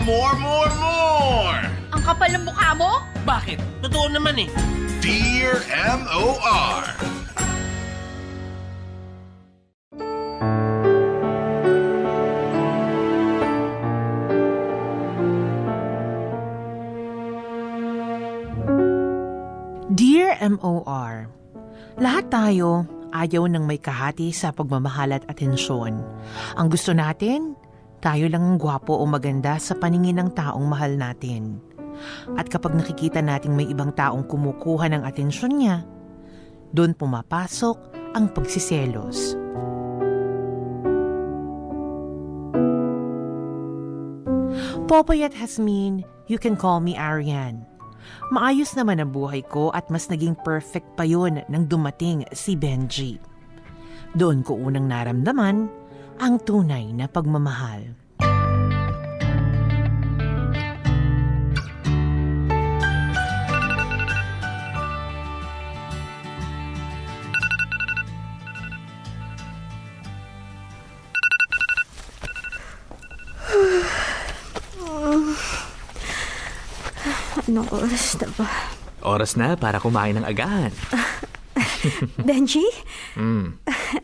More! Ang kapal ng mukha mo? Bakit? Totoo naman eh. Dear M.O.R. Dear M.O.R. Lahat tayo ayaw ng may kahati sa pagmamahal at atensyon. Ang gusto natin, tayo lang ang gwapo o maganda sa paningin ng taong mahal natin. At kapag nakikita nating may ibang taong kumukuha ng atensyon niya, doon pumapasok ang pagsiselos. Popoy at Hasmin, you can call me Ariane. Maayos naman ang buhay ko at mas naging perfect pa yun nang dumating si Benji. Doon ko unang naramdaman ang tunay na pagmamahal. Anong oras na ba? Oras na para kumain ng agahan. Benji?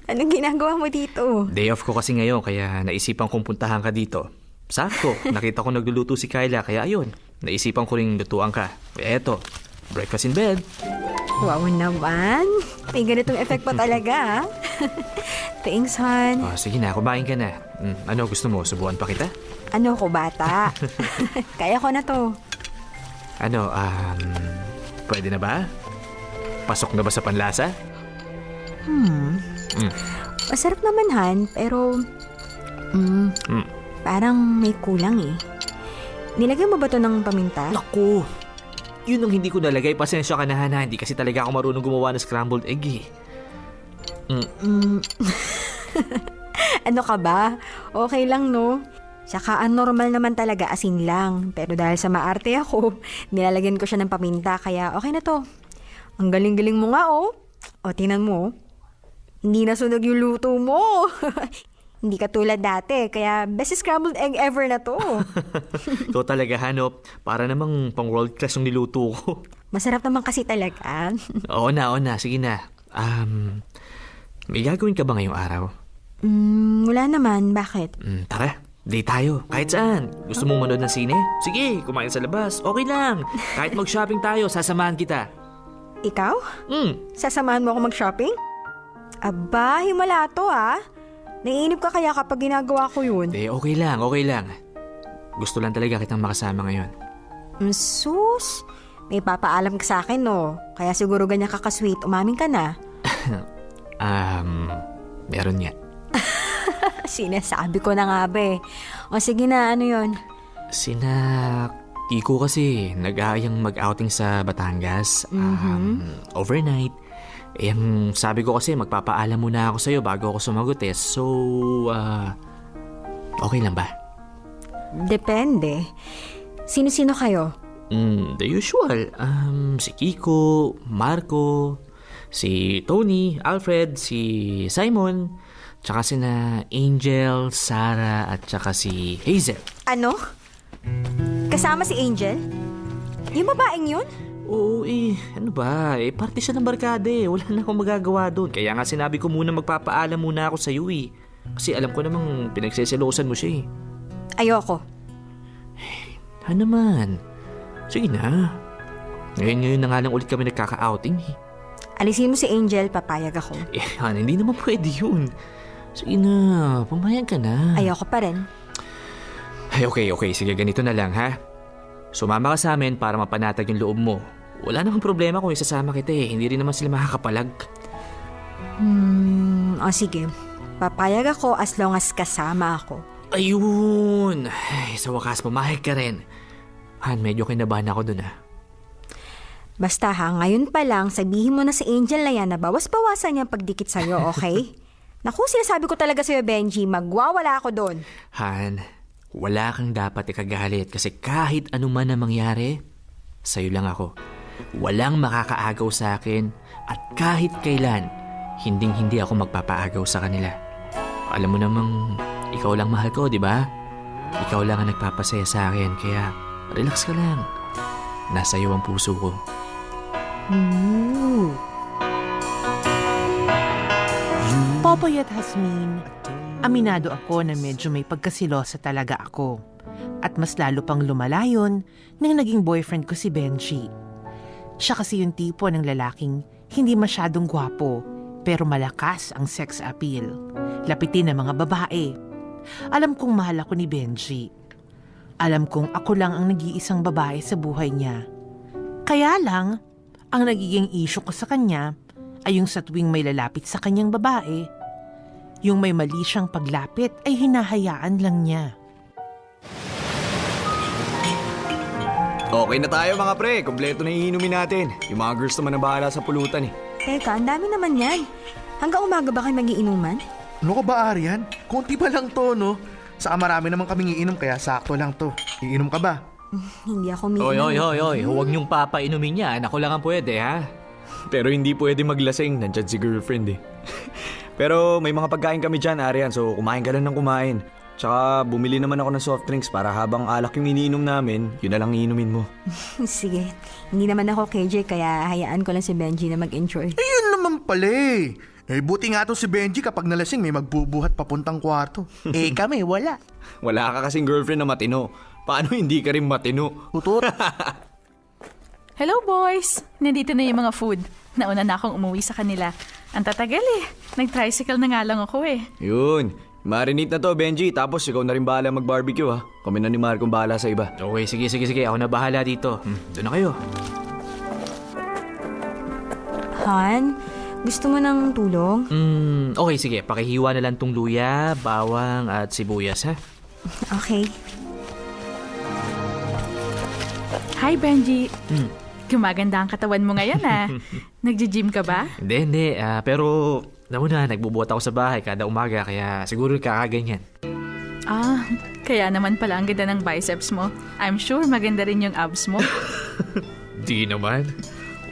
Anong ginagawa mo dito? Day off ko kasi ngayon kaya naisipan kong puntahan ka dito. Sakto, nakita ko nagluluto si Kyla kaya ayun, naisipan ko ring lutuan ka. Eto, breakfast in bed. Wow naman. May ganitong effect pa talaga. Thanks, hon. Oh, sige na, kumain ka na. Ano gusto mo? Subuan pa kita? Ano ko, bata? Kaya ko na to. Ano, pwede na ba? Pasok na ba sa panlasa? Masarap naman, Han, pero parang may kulang eh. Nilagay mo ba to ng paminta? Naku! Yun ang hindi ko nalagay. Pasensya ka na, Hana. Hindi kasi talaga ako marunong gumawa ng scrambled egg eh. Ano ka ba? Okay lang, no? Saka normal naman talaga, asin lang. Pero dahil sa maarte ako, nilalagyan ko siya ng paminta, kaya okay na to. Ang galing-galing mo nga, oh. O, tingnan mo. Hindi nasunog yung luto mo. Hindi ka tulad dati, kaya best scrambled egg ever na to. Ito talaga, Hano. Para namang pang world class yung niluto ko. Masarap naman kasi talaga. Oo na. Sige na. May gagawin ka ba ngayong araw? Wala naman. Bakit? Tara. Date tayo. Kahit saan. Gusto mong manood ng sine? Sige, kumain sa labas. Okay lang. Kahit mag-shopping tayo, sasamahan kita. Ikaw? Sasamahan mo ako mag-shopping? Aba, himala to ah. Naiinip ka kaya kapag ginagawa ko yun? Okay lang. Gusto lang talaga kitang makasama ngayon. Sus, may papaalam ka sa akin no. Kaya siguro ganyan kakasweet, umamin ka na. Meron nga. Sinasabi ko na nga ba eh. O sige na, ano yun? Sina Kiko kasi nag-aayang mag-outing sa Batangas. Overnight. Ang sabi ko kasi magpapaalam muna ako sa'yo bago ako sumagot eh. So, okay lang ba? Depende. Sino-sino kayo? The usual. Si Kiko, Marco, si Tony, Alfred, si Simon, tsaka sina Angel, Sarah, at tsaka si Hazel. Ano? Kasama si Angel? Yung babaeng yun? Oo ano ba? Parte siya ng barkada eh. Wala na akong magagawa doon. Kaya nga sinabi ko muna magpapaalam muna ako sa'yo eh. Kasi alam ko namang pinagseselosan mo siya eh. Ayoko. Naman. Sige na. Ngayon na nga lang ulit kami nagkaka-outing eh. Alisin mo si Angel, papayag ako. Hindi naman pwede yun. Sige na, pumayag ka na. Ayoko pa rin. Okay. Sige, ganito na lang ha. Sumama ka sa amin para mapanatag yung loob mo. Wala namang problema kung isasama kita eh. Hindi rin naman sila makakapalag. Sige. Papayag ako as long as kasama ako. Ayun! Sa wakas, pumahig ka rin. Han, medyo kinabahan ako dun ah. Basta ngayon pa lang, sabihin mo na sa Angel na yan na bawas-bawasan niyang pagdikit sa'yo, okay? Naku, sinasabi ko talaga sa'yo, Benji, magwawala ako doon. Han, wala kang dapat ikagalit kasi kahit ano man ang mangyari, sa'yo lang ako. Walang makakaagaw sa akin at kahit kailan, hinding-hindi ako magpapaagaw sa kanila. Alam mo namang ikaw lang mahal ko, di ba? Ikaw lang ang nagpapasaya sa akin, kaya relax ka lang. Nasa iyo ang puso ko. Popoy at Hasmin, aminado ako na medyo may pagkasilosa talaga ako. At mas lalo pang lumalayon nang naging boyfriend ko si Benji. Siya kasi yung tipo ng lalaking hindi masyadong gwapo pero malakas ang sex appeal. Lapitin ng mga babae. Alam kong mahal ako ni Benji. Alam kong ako lang ang nag-iisang babae sa buhay niya. Kaya lang, ang nagiging issue ko sa kanya ay yung sa tuwing may lalapit sa kanyang babae, yung may mali siyang paglapit ay hinahayaan lang niya. Okay na tayo mga pre, kompleto na iinumin natin. Yung mga girls naman na bahala sa pulutan eh. Teka, ang dami naman yan. Hanggang umaga ba kayo magiinuman? Ano ka ba, Arian? Konti pa lang to, no? Saka marami naman kaming iinom kaya sakto lang to. Iinom ka ba? Hindi ako umiinom. Oy, huwag niyong papainumin yan. Ako lang ang pwede, ha? Pero hindi pwede maglasing, nandyan si girlfriend eh. Pero may mga pagkain kami dyan, Arian, so kumain ka lang ng kumain. Tsaka bumili naman ako ng soft drinks para habang alak yung iniinom namin, yun na lang iinumin mo. Sige, hindi naman ako KJ kaya hayaan ko lang si Benji na mag-enjoy. Ayun naman pala eh. Buti nga to si Benji kapag nalasing may magbubuhat papuntang kwarto. Kami, wala. Wala ka kasing girlfriend na matino. Paano hindi ka rin matino? Tutot. Hello boys! Nandito na yung mga food. Nauna na akong umuwi sa kanila. Ang tatagal eh. Nag-tricycle na nga lang ako eh. Yun. Marinate na to, Benji. Tapos ikaw na rin bahala mag-barbecue ha. Kami na ni Marco bahala sa iba. Okay, sige. Ako na bahala dito. Doon na kayo. Han, gusto mo ng tulong? Okay, sige. Pakihiwa na lang tong luya, bawang at sibuyas, ha? Okay. Hi Benji! Gumaganda ang katawan mo ngayon ah. Nagji-gym ka ba? Hindi. Pero, alam mo na, nagbubuhat ako sa bahay kada umaga, kaya siguro kakaganyan. Kaya naman pala ang ganda ng biceps mo. I'm sure maganda rin yung abs mo. Di naman.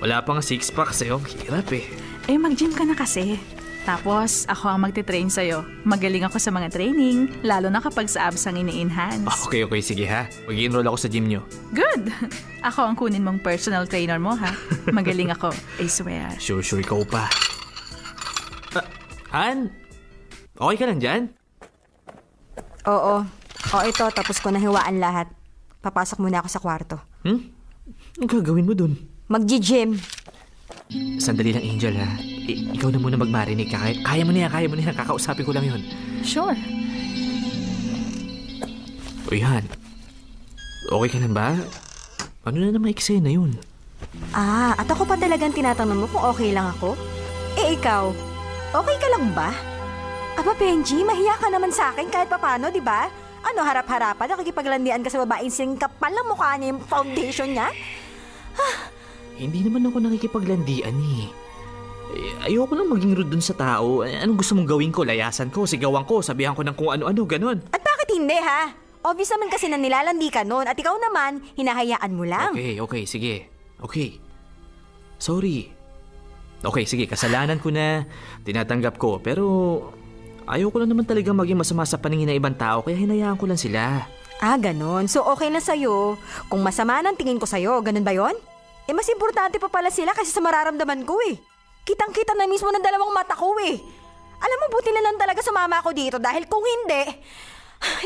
Wala pang six-pack sa'yo. Hirap eh. Mag-gym ka na kasi. Tapos, ako ang magte-train sa'yo. Magaling ako sa mga training, lalo na kapag sa abs ang ini-enhance. Okay, sige ha. Mag-i-enroll ako sa gym nyo. Good! Ako ang kunin mong personal trainer mo ha. Magaling ako, I swear. Sure, ikaw pa. Han? Okay ka lang dyan? Oo. Ito, tapos ko nahiwaan lahat. Papasok muna ako sa kwarto. Ang gagawin mo dun? Magji-gym. Sandali lang, Angel ha. Ikaw na muna mag-marinate ka. Kaya mo na yan. Kakausapin ko lang yun. Sure. Uy, Han. Okay ka lang ba? Ano na naman eksena yun? At ako pa talagang tinatanong mo kung okay lang ako? Ikaw, okay ka lang ba? Aba, Benji, mahiya ka naman sa akin kahit papano, di ba? Ano, harap-harapan, nakikipaglandian ka sa babaeng singkapal ng mukha niya yung foundation niya? Hindi naman ako nakikipaglandian eh. Ayoko lang maging rude dun sa tao. Anong gusto mong gawin ko? Layasan ko, sigawan ko, sabihan ko ng kung ano-ano, ganon. At bakit hindi, ha? Obvious naman kasi na nilalandi ka nun at ikaw naman, hinahayaan mo lang. Okay, sige. Okay. Sorry. Okay, sige, kasalanan ko na, tinatanggap ko, pero ayoko lang naman talaga maging masama sa paningin ng ibang tao, kaya hinayaan ko lang sila. Ganon. So okay na sa'yo. Kung masama ng tingin ko sa'yo, ganun ba yon? Mas importante pa pala sila kasi sa mararamdaman ko eh. Kitang-kita na mismo ng dalawang mata ko eh. Alam mo, buti na lang talaga sumama ako dito dahil kung hindi,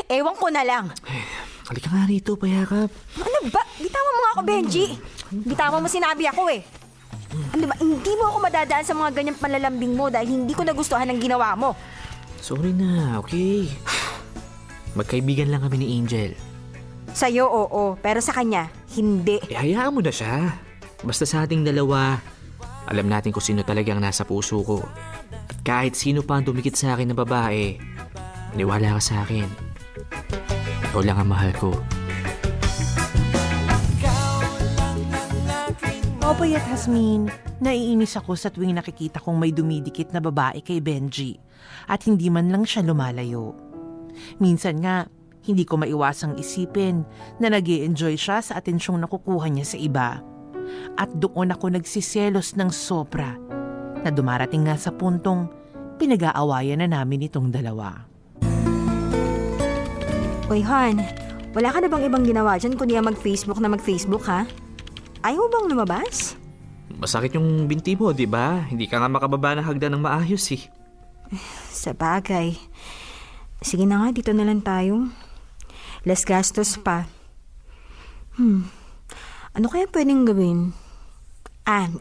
ewan ko na lang. Halika nga rito, payakap. Ano ba? Bitawan mo nga ako, Benji. Bitawan mo sinabi ako eh. Ano ba? Hindi mo ako madadaan sa mga ganyang panlalambing mo dahil hindi ko nagustuhan ang ginawa mo. Sorry na, okay? Magkaibigan lang kami ni Angel. Sa'yo, oo. Pero sa kanya, hindi. Hayaan mo na siya. Basta sa ating dalawa, alam natin kung sino talagang nasa puso ko. At kahit sino pa ang dumikit sa akin na babae, maniwala ka sa akin. Ikaw lang ang mahal ko. Popoy at Hasmin, naiinis ako sa tuwing nakikita kong may dumidikit na babae kay Benji at hindi man lang siya lumalayo. Minsan nga, hindi ko maiwasang isipin na nag-i-enjoy siya sa atensyong nakukuha niya sa iba. At doon ako nagsiselos ng sobra na dumarating nga sa puntong pinag-aawayan na namin itong dalawa. Uy, Han, wala ka na bang ibang ginawa dyan kundi ang mag-Facebook na mag-Facebook, ha? Ayaw mo bang lumabas? Masakit yung binti mo, di ba? Hindi ka nga makababa ng hagdan ng maayos eh. Sa bagay. Sige na nga, dito na lang tayo. Less gastos pa. Ano kaya pwedeng gawin?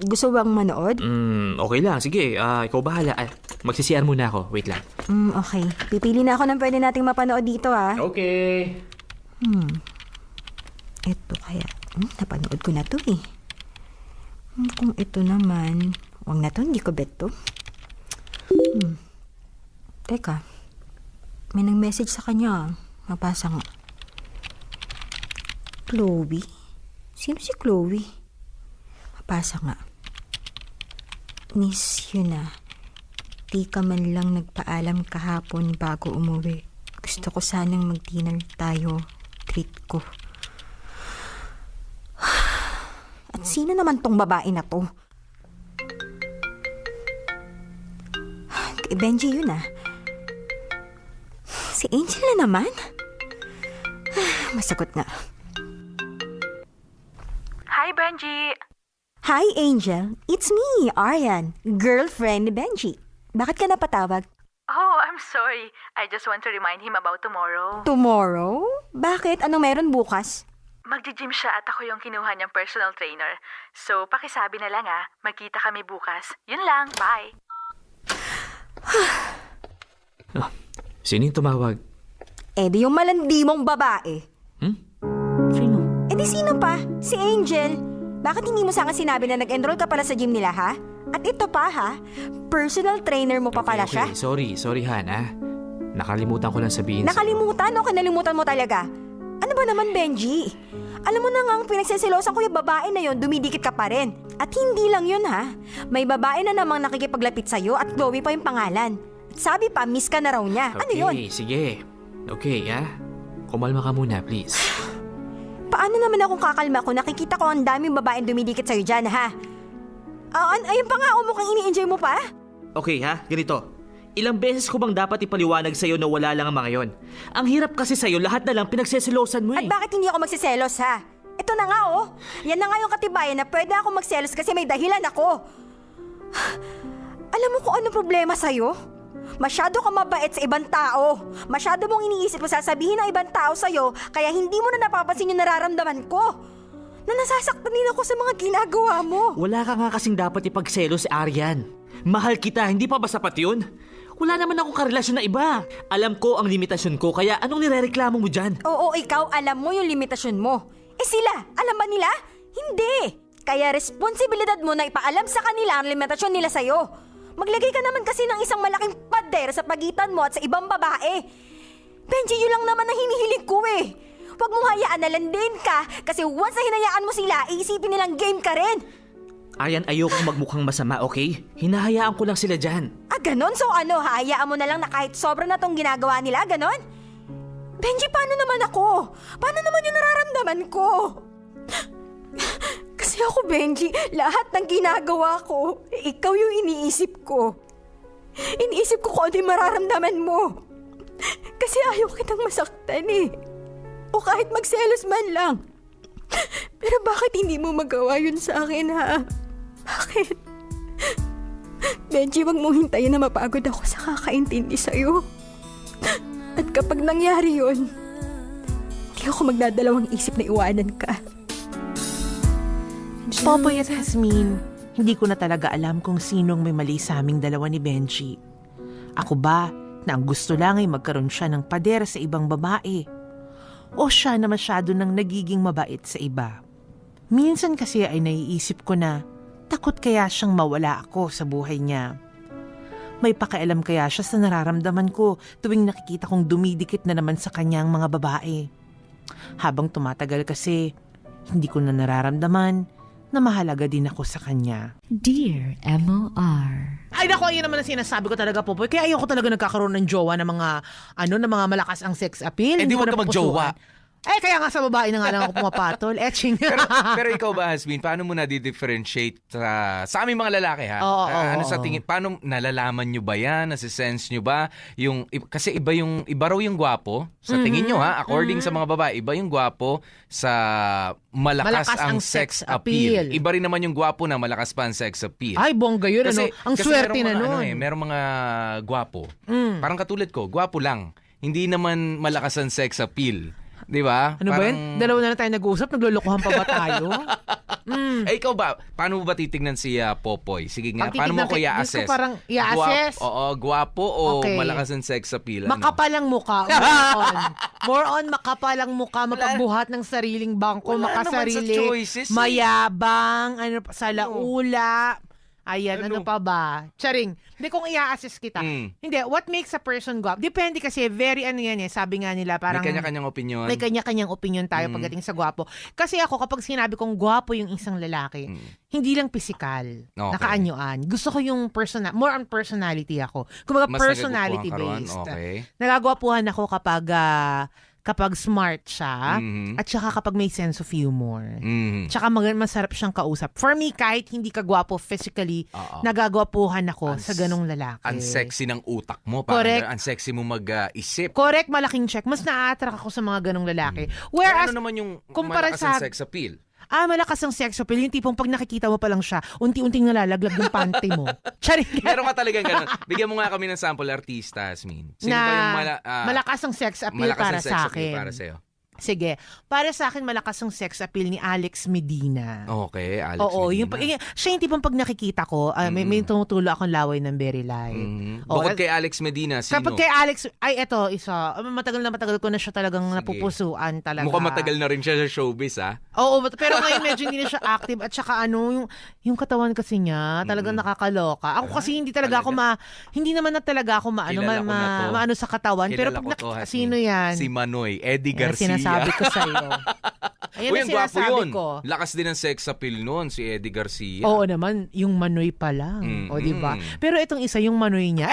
Gusto bang manood? Okay lang. Sige, ikaw bahala. Magsisiyan muna ako. Wait lang. Okay. Pipili na ako ng pwede nating mapanood dito, ha? Okay. Ito kaya. Napanood ko na to, eh. Kung ito naman, wag na to, hindi ko bet to. Teka. May nag-message sa kanya. Mabasa nga. Chloe? Sino si Chloe? Mabasa nga. Miss you na. Di ka man lang nagpaalam kahapon bago umuwi. Gusto ko sanang mag-dinner tayo. Treat ko. At sino naman tong babae na to? Kay Benji yun, Si Angel na naman? Masagot nga. Hi, Benji! Hi, Angel. It's me, Aryan. Girlfriend ni Benji. Bakit ka napatawag? Oh, I'm sorry. I just want to remind him about tomorrow. Tomorrow? Bakit? Anong meron bukas? Magji-gym siya at ako yung kinuha niyang personal trainer. So, pakisabi na lang magkita kami bukas. Yun lang, bye! Sino yung tumawag? Di yung malandi mong babae. Sino? Di sino pa? Si Angel. Bakit hindi mo sa akin sinabi na nag-enroll ka pala sa gym nila, ha? At ito pa, ha? Personal trainer mo pa pala siya? Sorry Han, Nakalimutan ko lang sabihin. Nakalimutan o kinalimutan mo talaga? Ano ba naman, Benji? Alam mo na nga ang pinagsisilosan ko yung babae na yon, dumidikit ka pa rin. At hindi lang yun, ha? May babae na namang nakikipaglapit sa'yo at Chloe pa yung pangalan. At sabi pa, miss ka na raw niya. Ano yun? Okay, sige. Okay, Kumalma ka muna, please. Paano naman akong kakalma kung nakikita ko ang daming babaeng dumidikit sa'yo dyan, ha? Ayun pa nga, mukhang ini-enjoy mo pa? Okay, ganito. Ilang beses ko bang dapat ipaliwanag sa'yo na wala lang ang mga yon? Ang hirap kasi sa'yo, lahat na lang pinagsesilosan mo At bakit hindi ako magsiselos, ha? Ito na nga, Yan na nga yung katibayan na pwede ako magselos kasi may dahilan ako. Alam mo kung ano problema sa'yo? Masyado ka mabait sa ibang tao. Masyado mong iniisip mo sasabihin ng ibang tao sa'yo kaya hindi mo na napapansin yung nararamdaman ko. Na nasasaktan din ako sa mga ginagawa mo. Wala ka nga kasing dapat ipagselos si Aryan. Mahal kita, hindi pa ba sapat yun? Wala naman akong karelasyon na iba. Alam ko ang limitasyon ko, kaya anong nirereklamo mo dyan? Oo, ikaw alam mo yung limitasyon mo. Sila, alam ba nila? Hindi. Kaya responsibilidad mo na ipaalam sa kanila ang limitasyon nila sa'yo. Maglagay ka naman kasi ng isang malaking pader sa pagitan mo at sa ibang babae. Benji, yun lang naman ang hinihiling ko eh. Huwag mong hayaan na landin ka kasi once na hinayaan mo sila, iisipin nilang game ka rin. Aryan, ayokong magmukhang masama, okay? Hinahayaan ko lang sila dyan. Ganon? So hayaan mo na lang na kahit sobra na tong ginagawa nila, ganon? Benji, paano naman ako? Paano naman yung nararamdaman ko? Kasi ako, Benji, lahat ng ginagawa ko, ikaw yung iniisip ko. Iniisip ko kung ano yung mararamdaman mo. Kasi ayaw kitang masaktan eh. O kahit magselos man lang. Pero bakit hindi mo magawa yun sa akin, ha? Bakit? Benji, wag mong hintayin na mapagod ako sa kakaintindi sa'yo. At kapag nangyari yun, hindi ako magdadalawang isip na iwanan ka. Popoy at Jasmine, hindi ko na talaga alam kung sinong may mali sa aming dalawa ni Benji. Ako ba na ang gusto lang ay magkaroon siya ng pader sa ibang babae? O siya na masyado nang nagiging mabait sa iba? Minsan kasi ay naiisip ko na takot kaya siyang mawala ako sa buhay niya. May pakialam kaya siya sa nararamdaman ko tuwing nakikita kong dumidikit na naman sa kanyang mga babae. Habang tumatagal kasi, hindi ko na nararamdaman na mahalaga din ako sa kanya. Dear M.O.R. Ay naku, ayun naman ang sinasabi ko talaga, Popoy. Kaya ayoko talaga nagkakaroon ng jowa ng mga, ng mga malakas ang sex appeal. Hindi ko wag ka napupusuan. magjowa. Kaya nga sa babae na nga lang ako pumapatol. Etching. Pero ikaw ba, Hasmin, paano mo na-differentiate sa aming mga lalaki, ha? Ano sa tingin, paano nalalaman nyo ba yan? Nasisense nyo ba? Kasi iba raw yung gwapo. Sa tingin nyo, ha? According sa mga babae, iba yung gwapo sa malakas ang sex appeal. Iba rin naman yung gwapo na malakas pa ang sex appeal. Ay, bongga yun. Kasi swerte na nun. Merong mga gwapo. Parang katulad ko, gwapo lang. Hindi naman malakas ang sex appeal. Di ba? Ano ba yun? Dalawa na tayo nag-uusap, naglulukuhan pa ba tayo? Ikaw ba? Paano mo ba titignan si Popoy? Sige nga, paano mo ko i-assess? Parang i-assess? Gwapo o malakas ang sex appeal? Makapalang muka. More on makapalang muka, makabuhat ng sariling bangko, makasarili, mayabang, salaula. Ayan, ano pa ba? Charing. Hindi, kung i-assess kita. Hindi, what makes a person guwapo? Depende kasi, very sabi nga nila, parang... May kanya-kanyang opinion. May kanya-kanyang opinion tayo pagdating sa guwapo. Kasi ako, kapag sinabi kong guwapo yung isang lalaki, hindi lang physical, nakaanyuan. Gusto ko yung more on personality ako. Kumbaga, personality-based. Okay. Nagagwapuhan ako kapag smart siya, at saka kapag may sense of humor. Tsaka masarap siyang kausap. For me, kahit hindi ka gwapo physically, nagagwapuhan ako sa ganong lalaki. Ang sexy ng utak mo. Correct. Ang sexy mo mag-isip. Correct, malaking check. Mas na-attract ako sa mga ganong lalaki. Whereas, ano naman yung malakas ang sex appeal? Malakas ang sex appeal. Yung tipong pag nakikita mo pa lang siya, unti-unting nalalaglag yung panty mo. Charing. Meron ka talagang ganun. Bigyan mo nga kami ng sample artista, Asmin. Sino ba yung malakas ang sex appeal para sa akin? Para sa'yo? Sige. Para sa akin, malakas ang sex appeal ni Alex Medina. Okay, Alex Medina. Siya yung tipong pag nakikita ko, may tumutulo akong laway ng very light. Bukod kay Alex Medina, sino? Kapag kay Alex, eto, isa. Matagal ko na siya talagang napupusuan talaga. Mukhang matagal na rin siya sa showbiz, ha? Oo, pero ngayon medyo hindi na siya active. At saka yung katawan kasi niya, talagang nakakaloka. Ako kasi hindi naman na talaga ako maano sa katawan. Pero pag sino yan? Si Manoy, Eddie Garcia. Sabi ko sa'yo. Ayan ang sinasabi ko. Lakas din ang sex appeal noon, si Eddie Garcia. Oo naman, yung Manoy pa lang. O, diba? Pero itong isa, yung Manoy niya.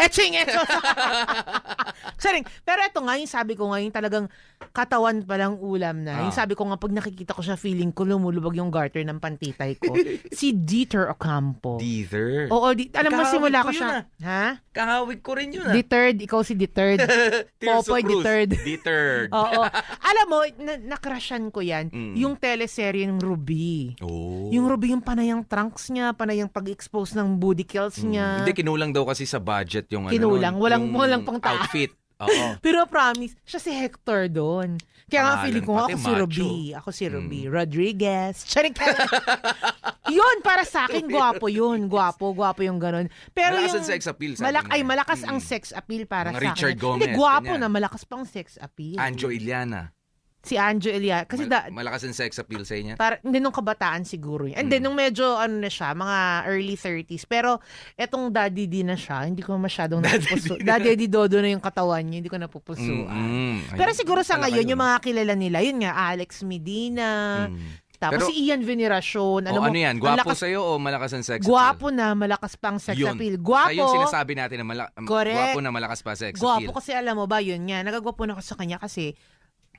Saring. Pero ito nga, yung sabi ko nga, yung talagang katawan pa lang ulam na. Yung sabi ko nga, pag nakikita ko siya, feeling ko lumulubog yung garter ng pantitay ko. Si Dieter Ocampo. Dieter? Oo, alam mo, simula ko siya. Ha? Kahawig ko rin yun, Dieter, ikaw si Dieter. Popoy, Dieter. Oo. Alam mo, nakrasyan ko yan. Yung teleserye ng Ruby. Yung Ruby, yung panayang trunks niya, panayang pag-expose ng booty kills niya. Hindi, kinulang daw kasi sa budget yung walang pang outfit. Oo. Pero promise, siya si Hector doon. Kaya nga feeling ko ako si Ruby. Ako si Ruby Rodriguez. Yun, para sa akin, gwapo yun. Gwapo yung ganun. Pero malakas yung ang sex appeal, malakas ang sex appeal para sa akin. Richard Gomez. Hindi, gwapo na, malakas pang sex appeal. Anjo Iliana. Si Anjo Elia. Kasi malakas ang sex appeal sa inyo? Hindi nung kabataan siguro yun. And then nung medyo na siya, mga early 30s. Pero etong Daddy D na siya, hindi ko masyadong napupuso. Daddy D Dodo na yung katawan niya, hindi ko napupusuan. Pero siguro sa ngayon, yung mga kilala nila, yun nga, Alex Medina, tapos si Ian Veneracion. Ano yan? Gwapo sa'yo o malakas ang sex appeal? Gwapo na, malakas pang sex appeal. Gwapo. Yung sinasabi natin na gwapo na malakas pa sex appeal. Gwapo kasi alam mo ba, yun nga, nagagwapo na ako sa kanya kasi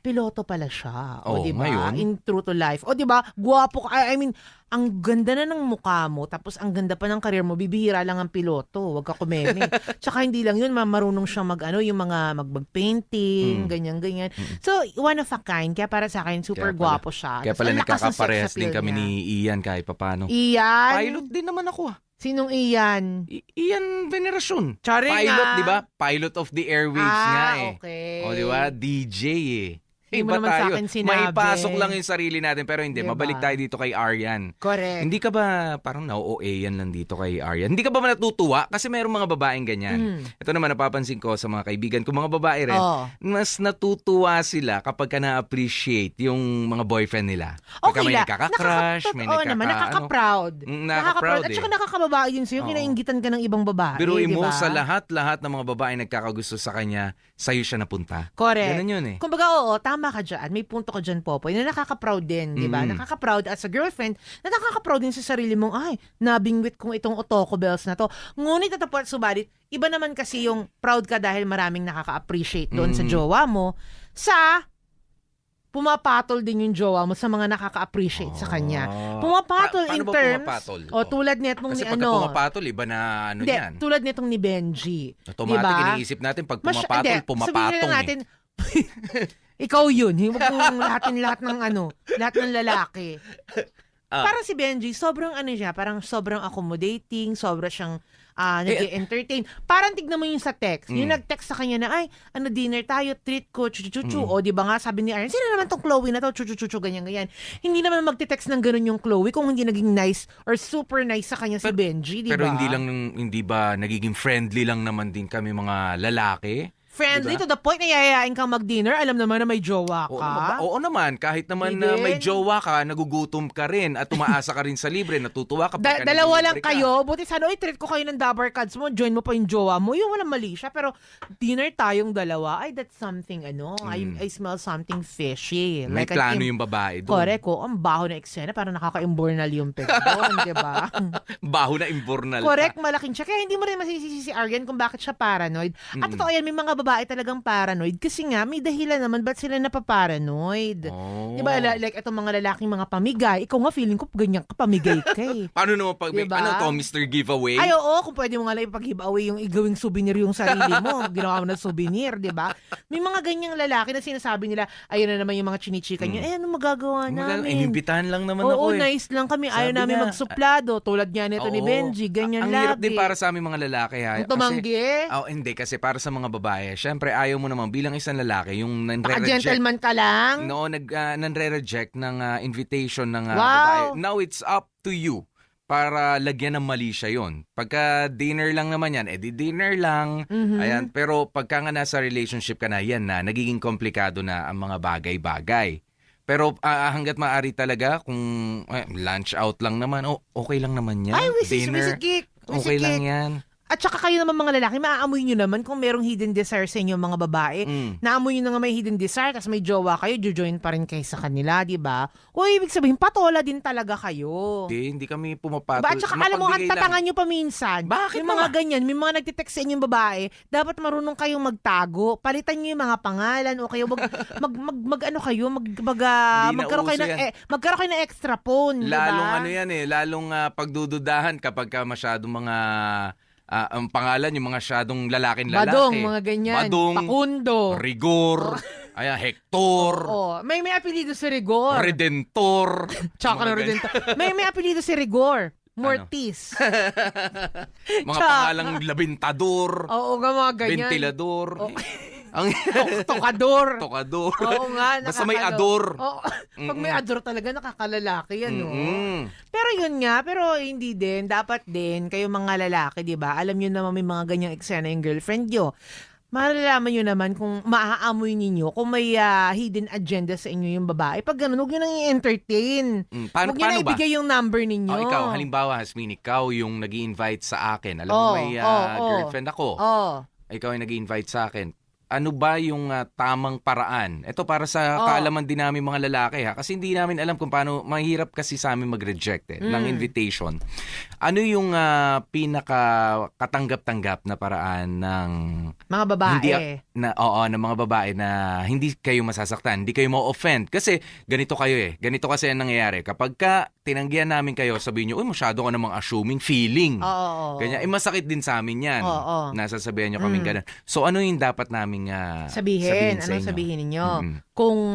piloto pala siya. O, diba? Ngayon? In true to life. O, diba? Guwapo ka. I mean, ang ganda na ng mukha mo, tapos ang ganda pa ng career mo, bibihira lang ang piloto. Huwag ka kumeme. Tsaka hindi lang yun, marunong siyang yung mga mag-painting, ganyan-ganyan. So, one of a kind. Kaya para sa akin, super guwapo siya. Kaya pala nagkakaparehas din kami ni Ian kahit papano. Ian? Pilot din naman ako. Sinong Ian? Ian Veneracion. Charing Pilot, di ba? Pilot of the airwaves nga eh. Okay. O, di ba? DJ eh. Hindi mo naman sa akin sinabi. May pasok lang yung sarili natin pero hindi. Diba? Mabalik tayo dito kay Aryan. Correct. Hindi ka ba parang na-OA yan lang dito kay Aryan? Hindi ka ba natutuwa? Kasi mayroong mga babaeng ganyan. Ito naman napapansin ko sa mga kaibigan ko, mga babae rin. Mas natutuwa sila kapag ka na-appreciate yung mga boyfriend nila. Pagka may nakaka-crush, may nakaka-proud. Nakaka-proud At saka nakakababae yun sa'yo. Kinaingitan ka ng ibang babae. Biruin mo sa lahat ng mga babae nagkakagusto sa kanya, sa'yo siya napunta. Correct. Ganun yun eh. Kumbaga, tama ka dyan. May punto ka dyan, Popoy, na nakaka-proud din, di ba? Nakaka-proud as a girlfriend, na nakaka-proud din sa sarili mong, nabingwit kong itong Otoko Bells na to. Ngunit at subalit, iba naman kasi yung proud ka dahil maraming nakaka-appreciate doon sa jowa mo, sa pumapatol din yung jowa mo sa mga nakaka-appreciate sa kanya. Pumapatol in Paano ba terms, pumapatol? tulad nitong Kasi ni pagka ano. pumapatol, iba na ano Hindi, yan. tulad nitong ni Benji. Automatic, Diba? iniisip natin pag Sabihin pumapatol, na pumapatong lang natin, ikaw yun. Huwag mong lahat ng lahat ng lalaki. Parang si Benji, sobrang siya, parang sobrang accommodating, sobrang siyang nag-entertain. Parang tignan mo yung sa text. Yung nag-text sa kanya na, ay, dinner tayo, treat ko, chuchu-chuchu. O, di ba nga, sabi ni Aaron, sino naman tong Chloe na to, chuchu-chuchu, ganyan-ganyan. Hindi naman magte-text ng ganun yung Chloe kung hindi naging nice or super nice sa kanya si Benji, di ba? Pero hindi ba nagiging friendly lang naman din kami mga lalaki? Friendly diba? to the point na yayayain kang mag-dinner, alam naman na may jowa ka. Oo naman, kahit naman na may jowa ka, nagugutom ka rin at umaasa ka rin sa libre, natutuwa ka. Dalawa lang kayo, buti sana, treat ko kayo ng Dabber Cards mo, join mo pa yung jowa mo, yung walang mali siya, pero dinner tayong dalawa, that's something, I smell something fishy. May plano yung babae doon. Correct ko, ang baho na eksena, parang nakaka-imbornal yung peg doon, di ba? Baho na imbornal. Correct, malaking siya. Kaya hindi mo rin masisisi si Aryan kung bakit siya paranoid. At totoo yan, may mga babae talagang paranoid kasi nga may dahilan naman ba't sila napaparanoid. Diba, like itong mga lalaking mga pamigay, ikaw nga feeling ko ganyan ka, pamigay ka eh. Paano naman pag diba? ano to, Mr. Giveaway? Ay oo, kung pwede mo nga lang ipag-giveaway yung igawing souvenir yung sarili mo, ginawa mo na souvenir, diba? May mga ganyang lalaki na sinasabi nila, ayun na naman yung mga chinichika niya, ano magagawa namin? Inimbitahan lang naman ako ako eh. Nice lang kami, ayaw namin magsuplado, tulad nga nito ni Benji, ganyan ang lagi. Ang hirap din para sa aming mga lalaki ha. Tumanggi? Hindi, kasi para sa mga babae, syempre ayaw mo naman bilang isang lalaki, yung nanre-reject. Gentleman ka lang? No, nanre-reject ng invitation ng babae. Now it's up to you para lagyan ng mali siya yun. Pagka dinner lang naman yan, di dinner lang. Ayan, pero pagka nga nasa relationship ka na, yan na, nagiging komplikado na ang mga bagay-bagay. Pero hanggat maaari talaga, kung lunch out lang naman, okay lang naman yan. Ay, dinner, okay lang yan. At saka kayo naman mga lalaki, maaamoy nyo naman kung merong hidden desire sa inyo mga babae. Naamoy nyo na nga may hidden desire, tapos may jowa kayo, jojoin pa rin kayo sa kanila, di ba? O ibig sabihin, patola din talaga kayo. Hindi kami pumapatol. At saka alam mo, ang tatangan nyo pa minsan. Bakit yung mga ganyan, may mga nagtitext sa inyong babae, dapat marunong kayong magtago. Palitan nyo yung mga pangalan, o kayo magkaroon kayo ng extra phone. Lalong diba? Lalong pagdududahan kapag masyadong mga ang pangalan, yung mga masyadong lalaking-lalaki. Badong, mga ganyan. Badong, Pakundo. Rigor, Hector. May apelido si Rigor. Redentor. Tsaka Redentor. May apelido si Rigor. Mortis. Mga pangalang labintador. Oo nga, mga ganyan. Ventilador. Tokador. Oo nga. Basta may ador. Pag may ador talaga, nakakalalaki yan, no? Pero yun nga, pero hindi din. Dapat din, kayo mga lalaki, di ba? Alam nyo naman may mga ganyang eksena yung girlfriend nyo. Malalaman nyo naman kung maaamoy ninyo kung may hidden agenda sa inyo yung babae. Pag ganun, huwag nyo nang i-entertain. Huwag nyo na ibigay yung number ninyo. Ikaw, halimbawa, Hasmin, ikaw yung nag-i-invite sa akin. Alam mo, may girlfriend ako. Ikaw yung nag-i-invite sa akin. Ano ba yung tamang paraan? Ito para sa kaalaman din namin mga lalaki ha. Kasi hindi namin alam kung paano, mahirap kasi sa amin mag-reject ng invitation. Ano yung pinaka-katanggap-tanggap na paraan ng mga babae? Ng mga babae na hindi kayo masasaktan, hindi kayo ma-offend. Kasi ganito kayo eh. Ganito kasi ang nangyayari. Kapag tinanggihan namin kayo, sabihin nyo, masyado ka namang assuming feeling. Ganyan. Masakit din sa amin yan. Nasasabihan nyo kaming ganun. So ano yung dapat namin sabihin sa anong inyo? Sabihin ninyo? Kung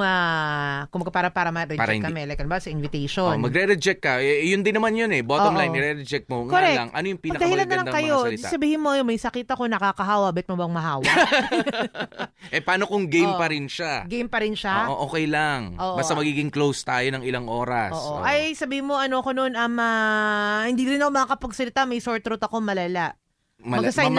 para ma-reject kami, like ba sa invitation. Magre-reject ka. Yun din naman yun eh. Bottom line, nire-reject mo. Correct. Nga lang, ano yung pinakamagandang mga salita? Sabihin mo, may sakit ako, nakakahawa, bet mo bang mahawa? Paano kung game pa rin siya? Game pa rin siya? Okay lang. Basta magiging close tayo ng ilang oras. Ay, sabihin mo, ko noon, hindi rin ako makakapagsalita, may sore throat ako, malala. Mag-sign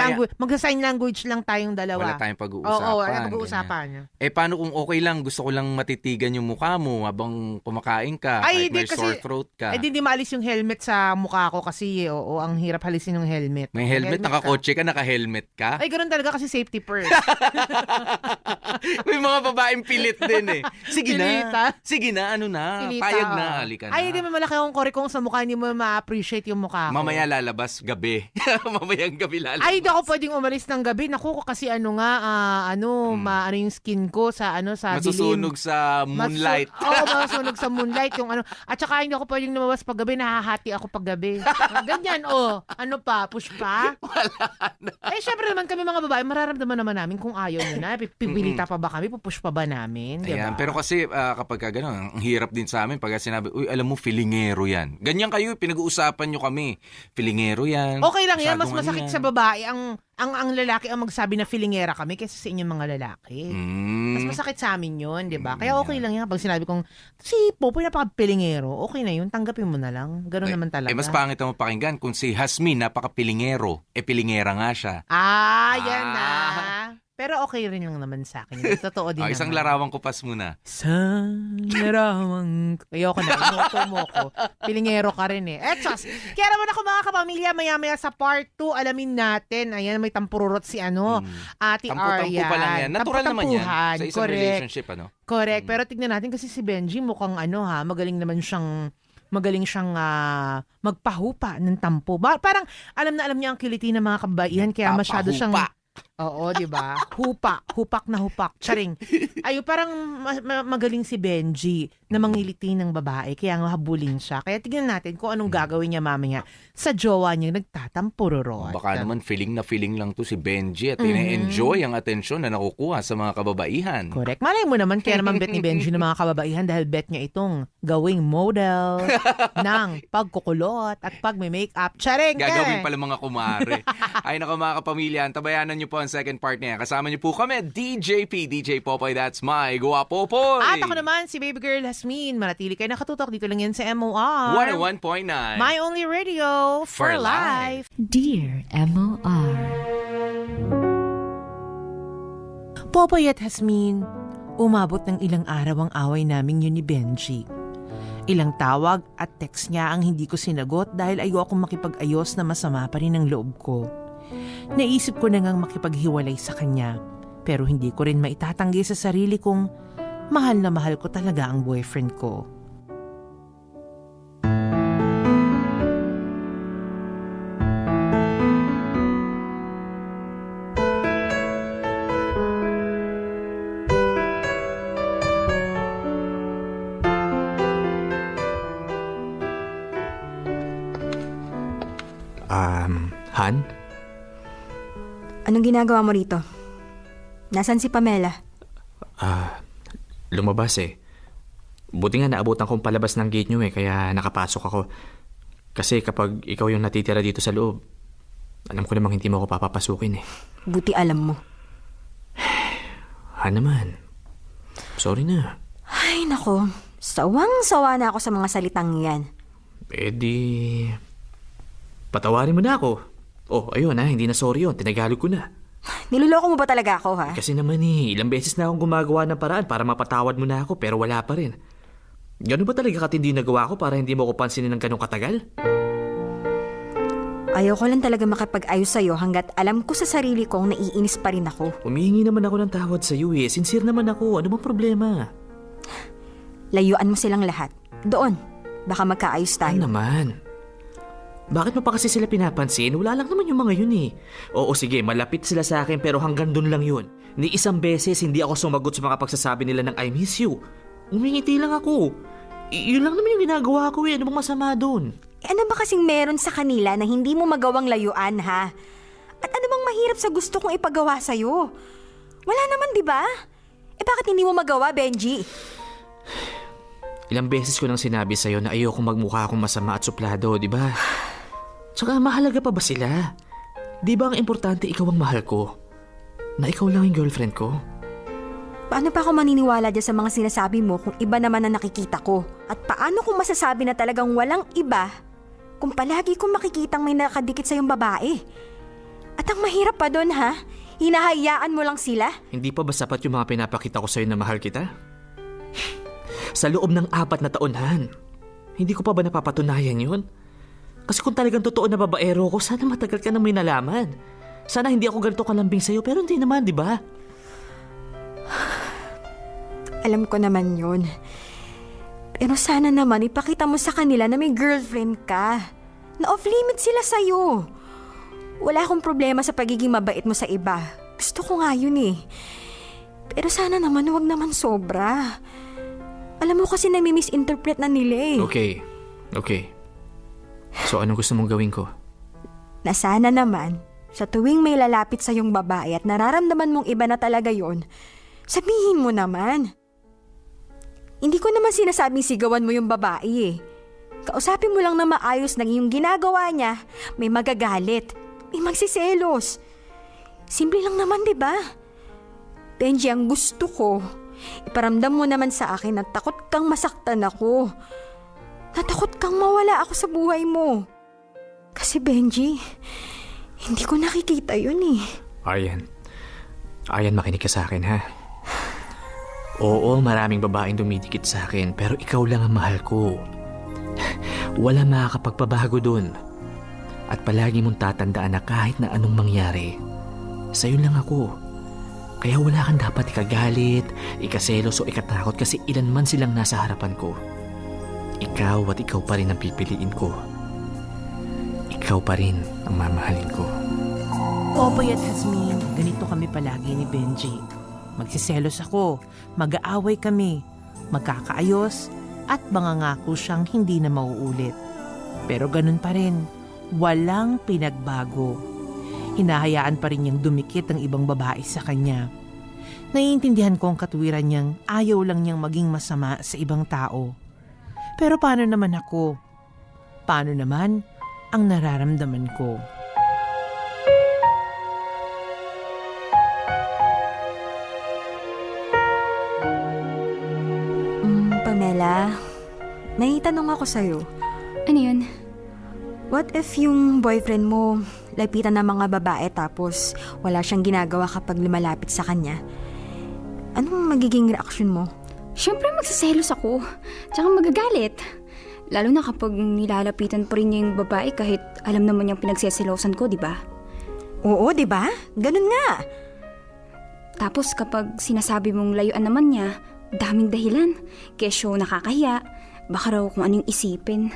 language lang tayong dalawa. Wala tayong pag-uusapan. Wala pag-uusapan. Paano kung okay lang, gusto ko lang matitigan yung mukha mo habang kumakain ka, kahit may sore throat ka. Hindi maalis yung helmet sa mukha ko kasi, ang hirap halisin yung helmet. May helmet, nakakotse ka, naka-helmet ka? Ay, ganun talaga kasi safety first. May mga babaeng pilit din eh. Sige na, ano na, Pilita, payag na, halika na. Ay, hindi, may malaki akong korikong sa mukha, hindi mo ma-appreciate yung mukha ko. Mamaya lalabas, gabi. Mamayang gabi. gabi lalabas. Ay, hindi ako pwedeng umalis ng gabi. Naku, kasi ano yung skin ko sa dilim. Masusunog sa moonlight. Masusunog sa moonlight. Yung ano. At saka hindi ako pwedeng lumabas pag gabi. Nahahati ako pag gabi. Ganyan, Ano pa? Push pa? Wala na. Syempre naman kami mga babae, mararamdaman naman namin kung ayaw nyo na. Pipilita pa ba kami? Pupush pa ba namin? Diba? Ayan, pero kasi kapag gano'n, ang hirap din sa amin pag sinabi, uy, alam mo, filingero yan. Ganyan kayo, pinag-uusapan nyo kami. Filingero yan. Okay lang yan, mas masakit sa babae ang lalaki ang magsabi na filingera kami kaysa sa inyong mga lalaki. Mas masakit sa amin yun, di ba? Kaya okay lang yan. Pag sinabi kong, si Popoy napaka-pilingero, okay na yun, tanggapin mo na lang. Gano'n naman talaga. Mas pangit ang pakinggan kung si Hasmin napaka-pilingero, pilingera nga siya. Yan na. Pero okay rin lang naman sa akin. Totoo din naman. Isang larawan ko pas muna. Sa larawan ko. Ayoko na. Inoto mo ko. Pilingero ka rin eh. Etsos! Kaya naman ako mga kapamilya, maya-maya sa part 2, alamin natin. Ayan, may tampururot si Ate Arya. Tampu-tampu pa lang yan. Natural naman yan. Sa isang relationship, Correct. Pero tignan natin kasi si Benji mukhang magaling naman siyang magpahupa ng tampo. Parang alam na alam niya ang kiliti ng mga kababaihan kaya masyado siyang... Oo, di ba? Hupak na hupak. Charing. Parang magaling si Benji na mangiliti ng babae kaya nga habulin siya. Kaya tignan natin kung anong gagawin niya mamaya sa jowa niya nagtatampururot. Baka naman feeling lang to si Benji at ina-enjoy ang atensyon na nakukuha sa mga kababaihan. Correct. Malay mo naman kaya naman bet ni Benji ng mga kababaihan dahil bet niya itong gawing model ng pagkukulot at pag-makeup. Charing! Gagawin pala mga kumare. Ay nako mga kapamilya, tabayanan niyo po ang second part niya. Kasama niyo po kami, DJ Popoy, that's my Guwapopoy. At ako naman, si baby girl Hasmin. Manatili kayo nakatutok. Dito lang yan sa MOR 101.9. My only radio for life. Dear MOR. Popoy at Hasmin, umabot ng ilang araw ang away namin yun ni Benji. Ilang tawag at text niya ang hindi ko sinagot dahil ayokong makipag-ayos na masama pa rin ang loob ko. Naisip ko na ngang makipaghiwalay sa kanya, pero hindi ko rin maitatanggi sa sarili kong mahal na mahal ko talaga ang boyfriend ko. Han? Anong ginagawa mo rito? Nasaan si Pamela? Lumabas eh. Buti nga naabutan kong palabas ng gate nyo kaya nakapasok ako. Kasi kapag ikaw yung natitira dito sa loob, alam ko namang hindi mo ako papapasukin eh. Buti alam mo. Han naman. Sorry na. Ay nako, sawang-sawa na ako sa mga salitang yan. Patawarin mo na ako. Ayun hindi na sorry yun. Tinagalog ko na. Niloloko mo ba talaga ako, ha? Kasi naman ilang beses na akong gumagawa ng paraan para mapatawad mo na ako pero wala pa rin. Gano'n ba talaga katindi nagawa ko para hindi mo ko pansinin ng ganong katagal? Ayaw ko lang talaga makipag-ayos sa'yo hanggat alam ko sa sarili kong naiinis pa rin ako. Humihingi naman ako ng tawad sa'yo eh. Sincere naman ako. Ano bang problema? Layuan mo silang lahat. Doon. Baka magkaayos tayo. Ano naman? Bakit mo pa kasi sila pinapansin? Wala lang naman yung mga yun eh. Oo sige, malapit sila sa akin pero hanggang dun lang yun. Ni isang beses hindi ako sumagot sa mga pagsasabi nila ng I miss you. Umingiti lang ako. Yun lang naman yung ginagawa ko eh. Ano bang masama dun? Ano ba kasing meron sa kanila na hindi mo magawang layuan, ha? At ano bang mahirap sa gusto kong ipagawa sa'yo? Wala naman, di ba? Bakit hindi mo magawa, Benji? Ilang beses ko nang sinabi sa'yo na ayokong magmukha akong masama at suplado, di ba? Tsaka mahalaga pa ba sila? Di ba ang importante ikaw ang mahal ko? Na ikaw lang yung girlfriend ko? Paano pa ako maniniwala dyan sa mga sinasabi mo kung iba naman ang nakikita ko? At paano kung masasabi na talagang walang iba kung palagi kong makikitang may nakadikit sa yung babae? At ang mahirap pa doon, ha? Hinahayaan mo lang sila? Hindi pa ba sapat yung mga pinapakita ko sa'yo na mahal kita? Sa loob ng 4 na taon, Han. Hindi ko pa ba napapatunayan yun? Kasi kung talagang totoo na babaero ko, sana matagal ka nang may nalaman. Sana hindi ako ganito kalambing sa'yo, pero hindi naman, di ba? Alam ko naman yun. Pero sana naman ipakita mo sa kanila na may girlfriend ka. Na off-limit sila sa'yo. Wala akong problema sa pagiging mabait mo sa iba. Gusto ko nga yun eh. Pero sana naman huwag naman sobra. Alam mo kasi nami-misinterpret na nila eh. Okay. So anong gusto mong gawin ko? Na sana naman, sa tuwing may lalapit sa yung babae at nararamdaman mong iba na talaga yon, sabihin mo naman. Hindi ko naman sinasabing sigawan mo yung babae eh. Kausapin mo lang na maayos na yung ginagawa niya, may magagalit, may magsiselos. Simple lang naman, di ba? Benji, ang gusto ko, iparamdam mo naman sa akin na takot kang masaktan ako. Natakot kang mawala ako sa buhay mo. Kasi Benji, hindi ko nakikita yun eh. Aryan, makinig ka sa akin ha. Oo, maraming babaeng dumidikit sa akin, pero ikaw lang ang mahal ko. Wala makakapagpabago dun. At palagi mong tatandaan na kahit na anong mangyari, sa'yo lang ako. Kaya wala kang dapat ikagalit, ikaselos o ikatakot kasi ilan man silang nasa harapan ko. Ikaw at ikaw pa rin ang pipiliin ko. Ikaw pa rin ang mamahalin ko. Popoy at Jasmine, ganito kami palagi ni Benji. Magsiselos ako, mag-aaway kami, magkakaayos, at mangangako siyang hindi na mauulit. Pero ganun pa rin, walang pinagbago. Hinahayaan pa rin niyang dumikit ang ibang babae sa kanya. Naiintindihan ko ang katwiran niyang ayaw lang niyang maging masama sa ibang tao. Pero paano naman ako? Paano naman ang nararamdaman ko? Pamela, may tanong ako sa'yo. Ano yun? What if yung boyfriend mo lapitan ng mga babae tapos wala siyang ginagawa kapag lumalapit sa kanya? Anong magiging reaksyon mo? Siyempre magsiselos ako. Tsaka magagalit. Lalo na kapag nilalapitan pa rin niya yung babae kahit alam naman niyang pinagseselosan ko, di ba? Oo, di ba? Ganun nga. Tapos kapag sinasabi mong layuan naman niya, daming dahilan. Kesyo nakakahiya. Baka raw kung anong isipin.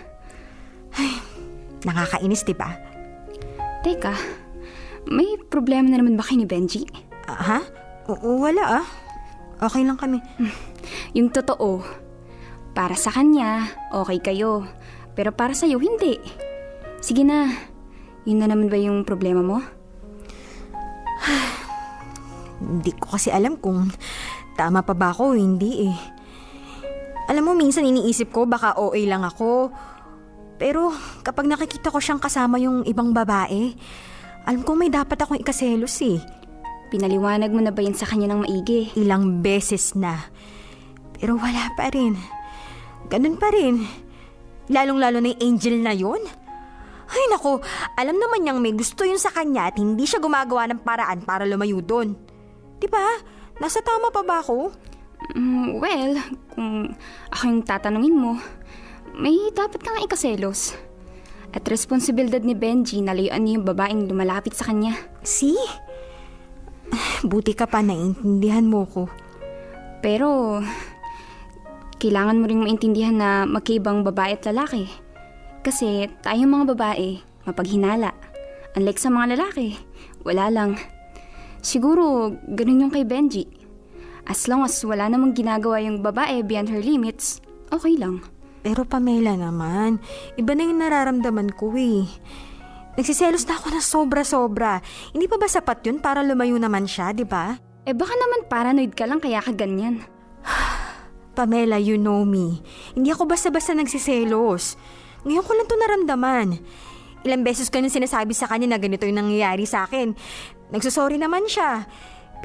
Ay, nakakainis, di ba? Teka, may problema na naman ba kayo ni Benji? Ha? Wala ah. Okay lang kami. Yung totoo, para sa kanya, okay kayo. Pero para sa'yo, hindi. Sige na, yun na naman ba yung problema mo? Hindi ko kasi alam kung tama pa ba ako o hindi eh. Alam mo, minsan iniisip ko baka OA lang ako. Pero kapag nakikita ko siyang kasama yung ibang babae, alam ko may dapat akong ikaselos eh. Pinaliwanag mo na ba yan sa kanya ng maigi? Ilang beses na. Pero wala pa rin. Ganun pa rin. Lalong-lalo na yung Angel na yun. Ay nako, alam naman niyang may gusto yun sa kanya at hindi siya gumagawa ng paraan para lumayo doon. Diba? Nasa tama pa ba ako? Well, kung ako yung tatanungin mo, may dapat kang ikaselos. At responsibilidad ni Benji na layuan niya yung babaeng lumalapit sa kanya. See? Buti ka pa, naiintindihan mo ko. Pero kailangan mo ring maintindihan na magkaibang babae at lalaki. Kasi tayong mga babae, mapaghinala. Unlike sa mga lalaki, wala lang. Siguro, ganun yung kay Benji. As long as wala namang ginagawa yung babae beyond her limits, okay lang. Pero Pamela naman, iba na yung nararamdaman ko eh. Nagsiselos na ako ng sobra-sobra. Hindi pa ba sapat yun para lumayo naman siya, di ba? Baka naman paranoid ka lang kaya ka ganyan. Pamela, you know me. Hindi ako basta-basta nagsiselos. Ngayon ko lang ito naramdaman. Ilang beses ko nang sinasabi sa kanya na ganito yung nangyayari sa akin. Nagsusorry naman siya.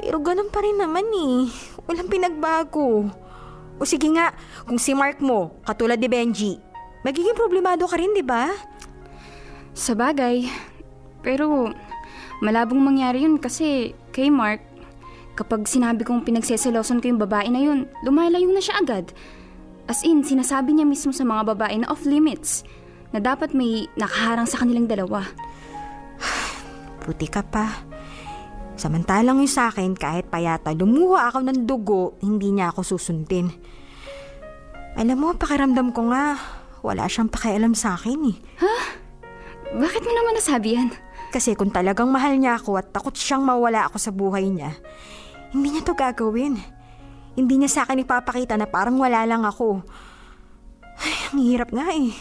Pero ganun pa rin naman eh. Walang pinagbago. O sige nga, kung si Mark mo, katulad ni Benji, magiging problemado ka rin, di ba? Sabagay. Pero malabong mangyari yun kasi kay Mark, kapag sinabi kong pinagseselosan ko yung babae na yun, lumalayo na siya agad. As in, sinasabi niya mismo sa mga babae na off limits, na dapat may nakaharang sa kanilang dalawa. Puti ka pa. Samantalang yung sa akin, kahit payata lumuha ako ng dugo, hindi niya ako susundin. Alam mo, pakiramdam ko nga, wala siyang pakialam sa akin eh. Ha? Bakit mo naman nasabi yan? Kasi kung talagang mahal niya ako at takot siyang mawala ako sa buhay niya, hindi niya to gagawin. Hindi niya sa akin ipapakita na parang wala lang ako. Ay, ang hirap nga eh.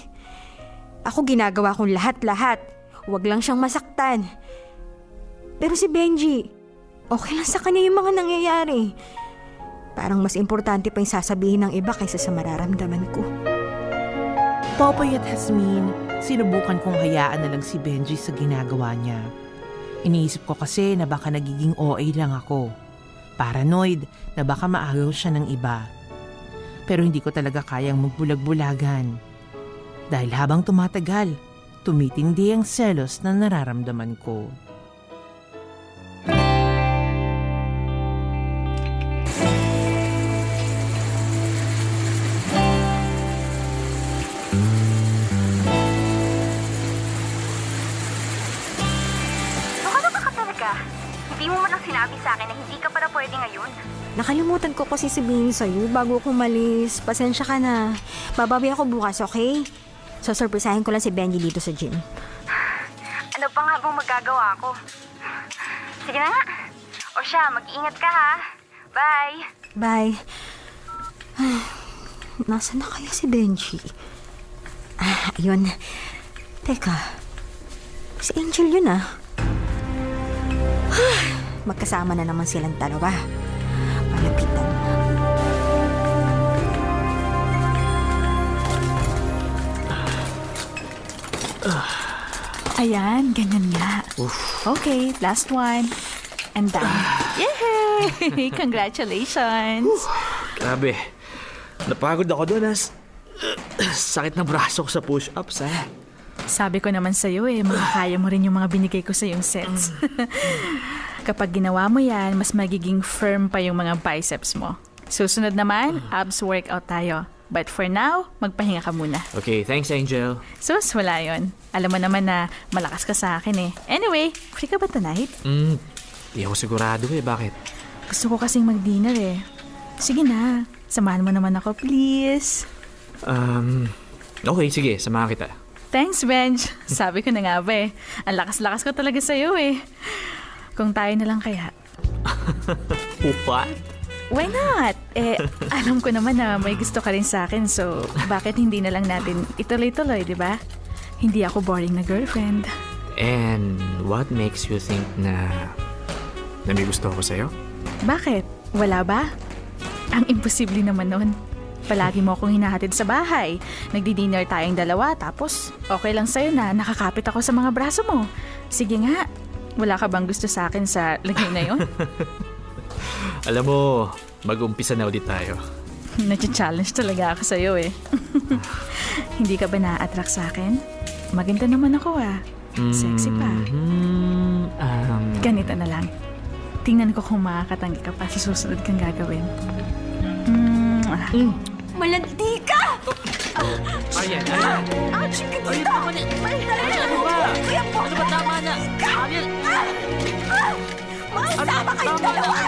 Ako ginagawa kong lahat-lahat. Huwag lang siyang masaktan. Pero si Benji, okay lang sa kanya yung mga nangyayari. Parang mas importante pa yung sasabihin ng iba kaysa sa mararamdaman ko. Popoy at Jasmine, sinubukan kong hayaan na lang si Benji sa ginagawa niya. Iniisip ko kasi na baka nagiging OA lang ako. Paranoid na baka maagaw siya ng iba. Pero hindi ko talaga kayang magbulag-bulagan. Dahil habang tumatagal, tumitindi ang selos na nararamdaman ko. Nakalimutan ko kasi sabihin sa'yo bago ako umalis. Pasensya ka na. Babawi ako bukas, okay? So, surprisahin ko lang si Benji dito sa gym. Ano pa nga bang magagawa ko? Sige na nga. O siya, mag-iingat ka ha. Bye! Bye. Nasaan na kaya si Benji? Ayun. Teka. Si Angel yun Magkasama na naman silang dalawa. Palapitan na. Ayan, ganyan nga. Okay, last one. And done. Yay! Congratulations! Grabe. Napagod ako doon, sakit ng braso ko sa push-ups, Sabi ko naman sa'yo makakaya mo rin yung mga binigay ko sa yung sets. Kapag ginawa mo yan, mas magiging firm pa yung mga biceps mo. Susunod naman, abs workout tayo. But for now, magpahinga ka muna. Okay, thanks, Angel. Sus, wala yun. Alam mo naman na malakas ka sa akin Anyway, free ka ba tonight? Di ako sigurado Bakit? Gusto ko kasing mag-dinner Sige na, samahan mo naman ako, please. Okay, sige, samahan kita. Thanks, Benj. Sabi ko na nga ba ang lakas-lakas ko talaga sa'yo Kung tayo na lang kaya. What? Why not? Alam ko naman na may gusto ka rin sa akin, so bakit hindi na lang natin ituloy-tuloy, di ba? Hindi ako boring na girlfriend. And what makes you think na may gusto ako sa'yo? Bakit? Wala ba? Ang imposible naman nun. Palagi mo akong hinahatid sa bahay. Nagdi-dinner tayong dalawa, tapos okay lang sa'yo na nakakapit ako sa mga braso mo. Sige nga, wala ka bang gusto sa akin sa lagay na yun? Alam mo, mag-umpisa na ulit tayo. Nag-challenge talaga ako sa'yo Hindi ka ba na-attract sa akin? Maganda naman ako Sexy pa. Ganito na lang. Tingnan ko kung makakatanggi ka pa sa susunod kang gagawin. Malandi ka! Ayan. Chicken dito! Ano ba? Ano ba tama na? Makasama kayong dalawa!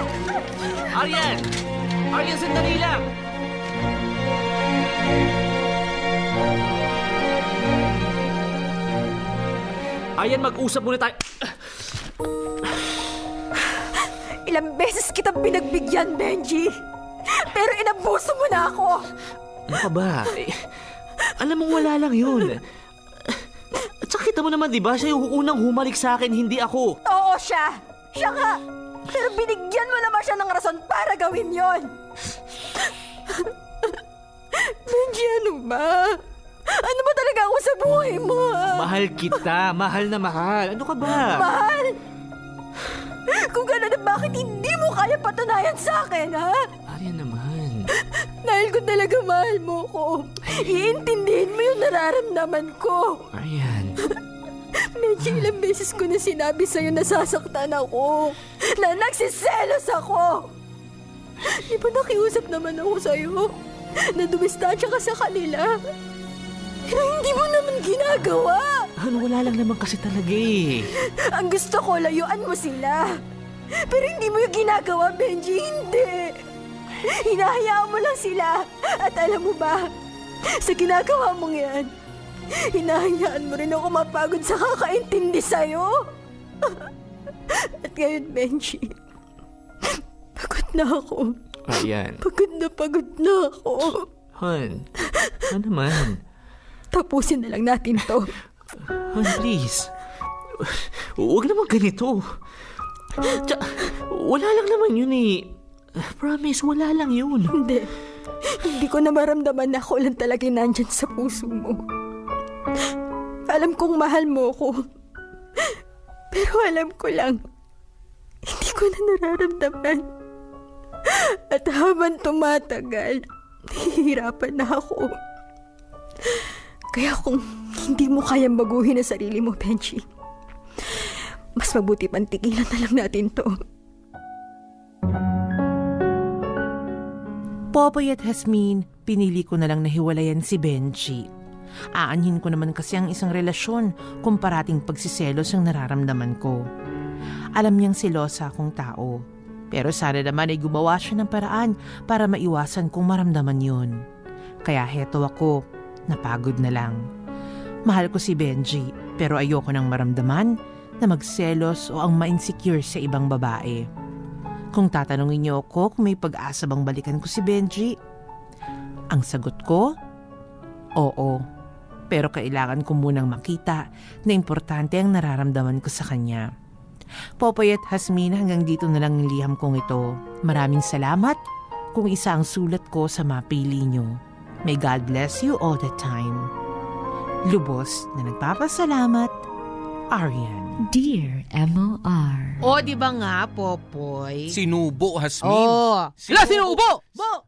Aryan, sandali lang! Aryan, mag-usap muna tayo. Ilang beses kitang pinagbigyan, Benji. Pero inabuso mo na ako. Ano ka ba? Alam mong wala lang yun. At saka kita mo naman, di ba? Siya yung unang humalik sa akin, hindi ako. Oo, siya. Siya nga. Pero binigyan mo naman siya ng rason para gawin yon. Benji, ano ba? Ano ba talaga ako sa buhay mo? Mahal kita. Mahal na mahal. Ano ka ba? Mahal? Kung gano'n, bakit hindi mo kaya patunayan sa akin, ha? Aryan naman. Dahil kung talaga mahal mo ko, iintindihin mo yung nararamdaman ko. Aryan. Medyo ilang beses ko na sinabi sa'yo na sasaktan ako. Na nagsiselos ako. Di ba nakiusap naman ako sa'yo? Na dumistansya ka sa kanila. Pero hindi mo naman ginagawa. Wala lang naman kasi talaga Ang gusto ko, layuan mo sila. Pero hindi mo yung ginagawa, Benji. Hindi. Hinahayaan mo lang sila. At alam mo ba, sa ginagawa mong yan, hinahayaan mo rin ako mapagod sa kakaintindi sa'yo. At ngayon, Benji, pagod na ako. Ryan. Pagod na ako. Hon, ano naman? Tapusin na lang natin to. Hon, please. Huwag naman ganito. Wala lang naman yun eh. Promise, wala lang yun. Hindi ko na maramdaman na ako lang talaga nandyan sa puso mo. Alam kong mahal mo ko. Pero alam ko lang, hindi ko na nararamdaman. At habang tumatagal, nahihirapan na ako. Kaya kung hindi mo kayang baguhin ang sarili mo, Benji, mas mabuti pang tigilan na lang natin to. Popoy at Jasmine, pinili ko na lang nahiwalayan si Benji. Aanhin ko naman kasi ang isang relasyon kung parating pagsiselos ang nararamdaman ko. Alam niyang selosa akong tao, pero sana naman ay gumawa siya ng paraan para maiwasan kong maramdaman yun. Kaya heto ako, napagod na lang. Mahal ko si Benji, pero ayoko nang maramdaman na magselos o ang ma-insecure sa ibang babae. Kung tatanungin niyo ako kung may pag-asa bang balikan ko si Benji, ang sagot ko, oo. Pero kailangan ko munang makita na importante ang nararamdaman ko sa kanya. Popoy at Jasmine, hanggang dito na lang ang liham kong ito. Maraming salamat kung isa ang sulat ko sa mapili nyo. May God bless you all the time. Lubos na nagpapasalamat, Arian. Dear M.O.R. O, di ba nga, Popoy? Sinubo, Jasmine. Oh. Sila sinubo! Bo!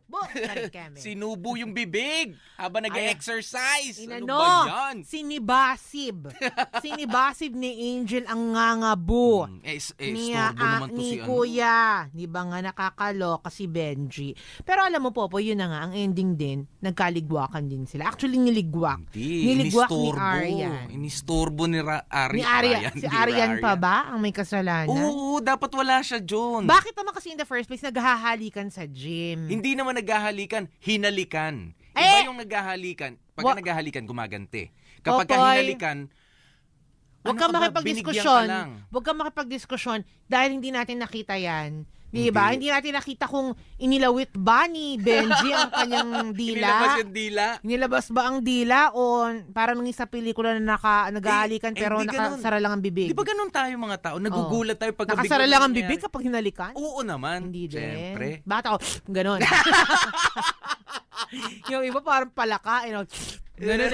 Sinubo yung bibig habang nag-exercise. Inano, ano ba yan? Sinibasib. Sinibasib ni Angel ang ngangabo. Estorbo naman to ni si Kuya. Di ba nga nakakaloka si Benji. Pero alam mo, Popo, yun na nga, ang ending din, nagkaligwakan din sila. Actually, niligwak. Niligwak ni Arian. Inistorbo ni Arian. Ni Arian. Si Arian pa ba ang may kasalanan? Oo, dapat wala siya dyan. Bakit naman kasi in the first place naghahalikan sa gym? Hindi naman naghahalikan, hinalikan. Iba yung naghahalikan. Pagka naghahalikan, gumaganti. Kapag hinalikan, huwag kang makipagdiskusyon. Huwag kang makipagdiskusyon dahil hindi natin nakita yan. Diba? Hindi natin nakita kung inilawit ba ni Benji ang kanyang dila. Inilabas yung dila. Inilabas ba ang dila o parang nung sa pelikula na naghahalikan pero nakasara lang ang bibig. Di ba ganun tayo mga tao? Nagugulat tayo pag nakasara lang ang bibig kapag hinalikan? Oo naman. Hindi din. Siyempre. Bakit ako? Ganon. Yung iba parang palaka. Ganon